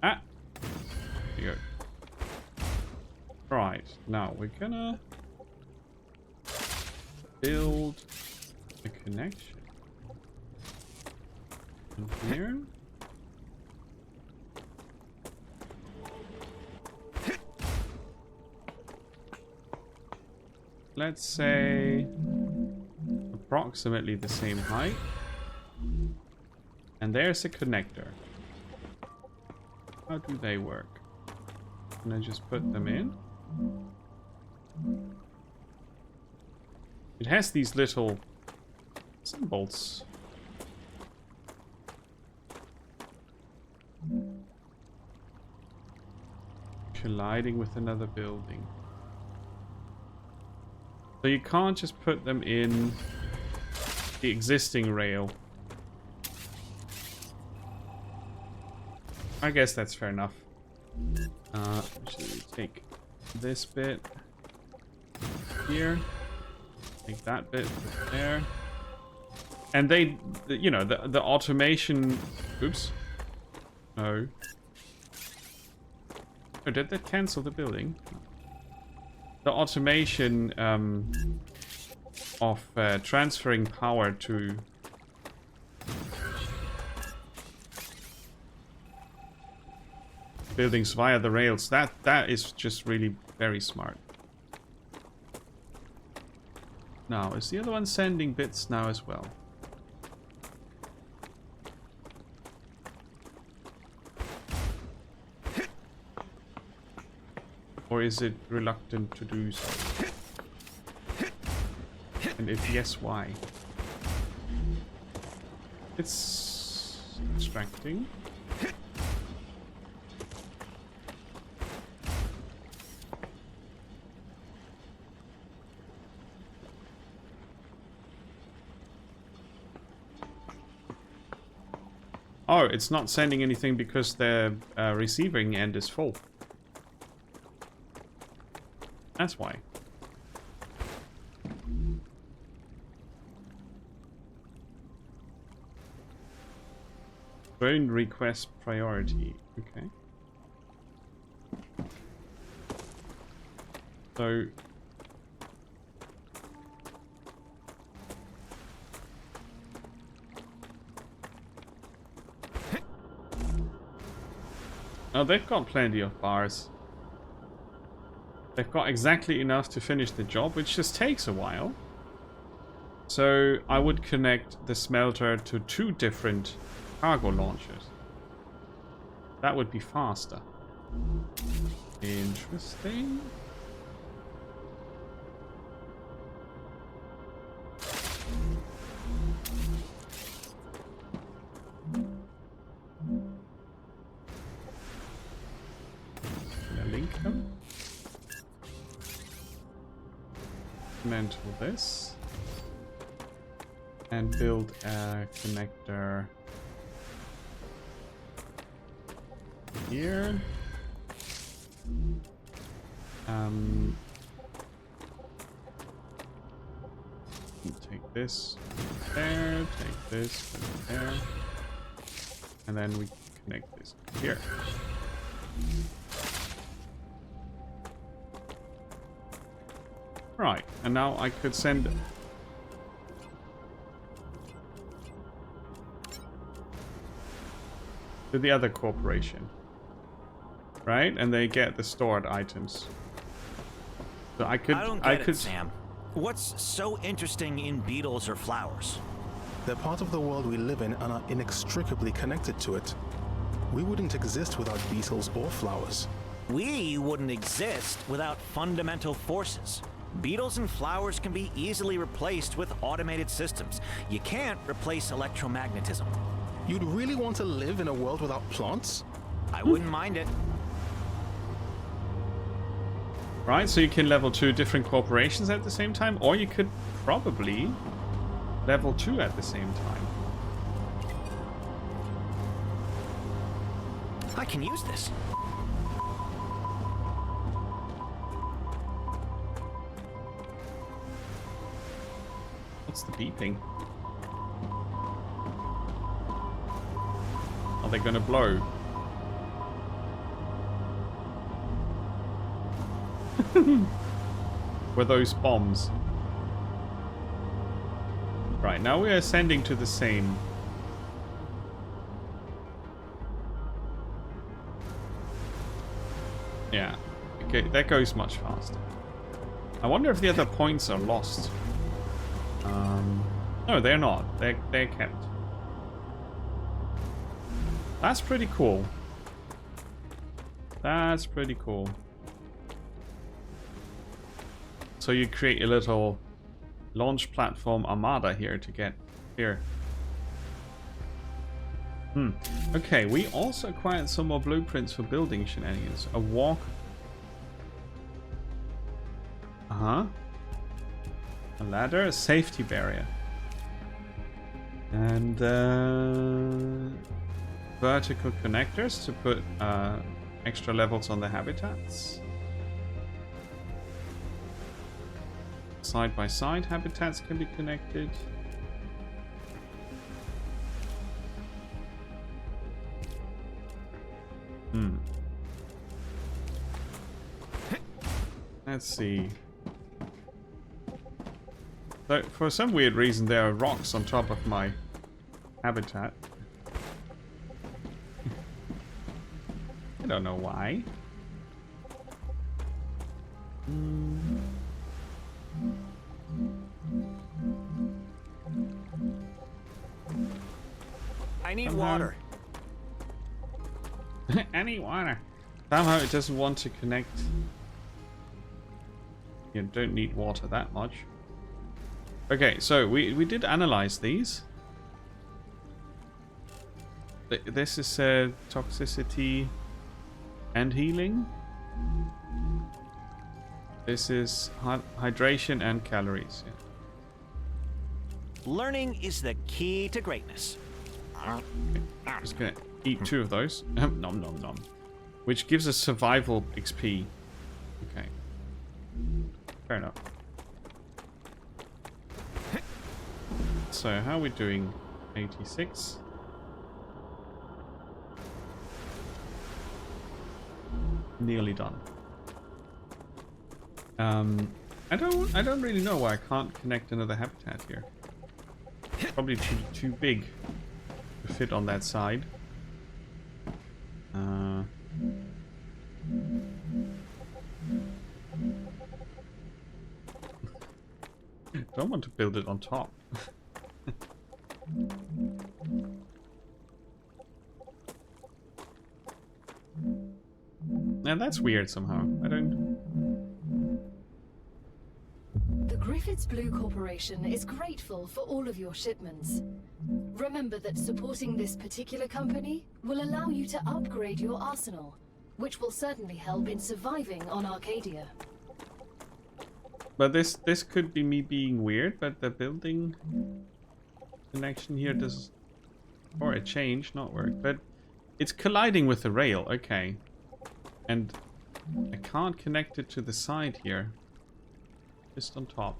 [SPEAKER 1] there you go. Right, now we're gonna build a connection in here. Let's say approximately the same height. And there's a connector. How do they work? Can I just put them in? It has these little symbols. Colliding with another building. So you can't just put them in the existing rail. I guess that's fair enough. Actually, take this bit here. Take that bit there. And you know, the automation... Oops. No. Oh, did that cancel the building? The automation of transferring power to... buildings via the rails, that is just really very smart. Now, is the other one sending bits now as well? Or is it reluctant to do so? And if yes, why? It's distracting. Oh, it's not sending anything because the receiving end is full. That's why. Phone request priority. Okay. So... oh, they've got plenty of bars. They've got exactly enough to finish the job, which just takes a while. So I would connect the smelter to 2 different cargo launchers. That would be faster. Interesting. Link them. Dismantle this. And build a connector here. Take this there, take this there, and then we connect this here. Right, and now I could send to the other corporation, right? And they get the stored items. So I could.
[SPEAKER 2] I don't get it, Sam. What's so interesting in beetles or flowers?
[SPEAKER 9] They're part of the world we live in and are inextricably connected to it. We wouldn't exist without beetles or flowers.
[SPEAKER 2] We wouldn't exist without fundamental forces. Beetles and flowers can be easily replaced with automated systems. You can't replace electromagnetism.
[SPEAKER 9] You'd really want to live in a world without plants?
[SPEAKER 2] I wouldn't mind it.
[SPEAKER 1] Right, so you can level 2 different corporations at the same time, or you could probably level 2 at the same time.
[SPEAKER 2] I can use this.
[SPEAKER 1] What's the beeping? Are they gonna blow? Were those bombs? Right, now we are ascending to the same. Yeah, okay, that goes much faster. I wonder if the other points are lost. No, they're not. They're kept. That's pretty cool. That's pretty cool. So you create a little launch platform armada here to get here. Okay, we also acquired some more blueprints for building shenanigans. A walk. A ladder, a safety barrier. And vertical connectors to put extra levels on the habitats. Side-by-side habitats can be connected. Let's see. So, for some weird reason, there are rocks on top of my habitat. I don't know why.
[SPEAKER 2] I need water.
[SPEAKER 1] I need water. Somehow it doesn't want to connect. You don't need water that much. Okay, so we did analyze these. This is toxicity and healing. This is hydration and calories. Yeah.
[SPEAKER 2] Learning is the key to greatness.
[SPEAKER 1] Just gonna eat 2 of those. Nom nom nom. Which gives us survival XP. Okay. Fair enough. So, how are we doing? 86. Nearly done. I don't really know why I can't connect another habitat here. Probably too big to fit on that side. Don't want to build it on top. Now that's weird somehow. I don't...
[SPEAKER 3] The Griffiths Blue Corporation is grateful for all of your shipments. Remember that supporting this particular company will allow you to upgrade your arsenal, which will certainly help in surviving on Arcadia.
[SPEAKER 1] But this could be me being weird, but the building connection here does, or a change, not work. But it's colliding with the rail, okay. And I can't connect it to the side here. Just on top.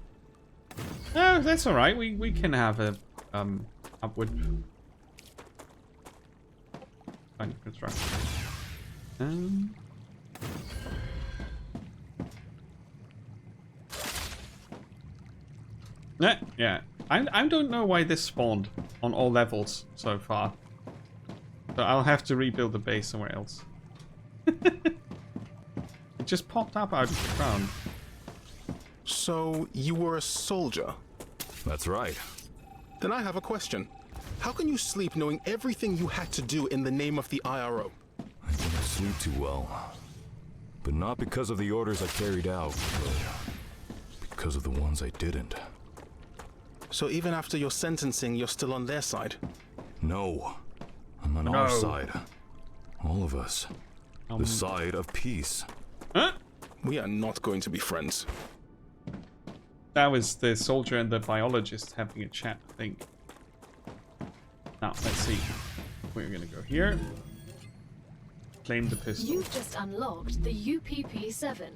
[SPEAKER 1] Oh, that's alright. We can have a upward kind of construction. Yeah. I don't know why this spawned on all levels so far. So I'll have to rebuild the base somewhere else. It just popped up out of the ground.
[SPEAKER 9] So, you were a soldier?
[SPEAKER 7] That's right.
[SPEAKER 9] Then I have a question. How can you sleep knowing everything you had to do in the name of the IRO?
[SPEAKER 7] I didn't sleep too well. But not because of the orders I carried out, but because of the ones I didn't.
[SPEAKER 9] So even after your sentencing, you're still on their side?
[SPEAKER 7] No. I'm on our side. All of us. The side of peace.
[SPEAKER 1] Huh?
[SPEAKER 9] We are not going to be friends.
[SPEAKER 1] That was the soldier and the biologist having a chat, I think. Now, let's see. We're gonna go here. Claim the pistol.
[SPEAKER 3] You've just unlocked the UPP-7.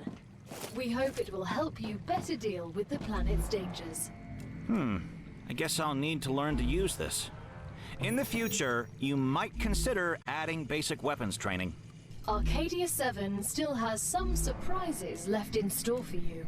[SPEAKER 3] We hope it will help you better deal with the planet's dangers.
[SPEAKER 2] I guess I'll need to learn to use this. In the future, you might consider adding basic weapons training.
[SPEAKER 3] Arcadia 7 still has some surprises left in store for you.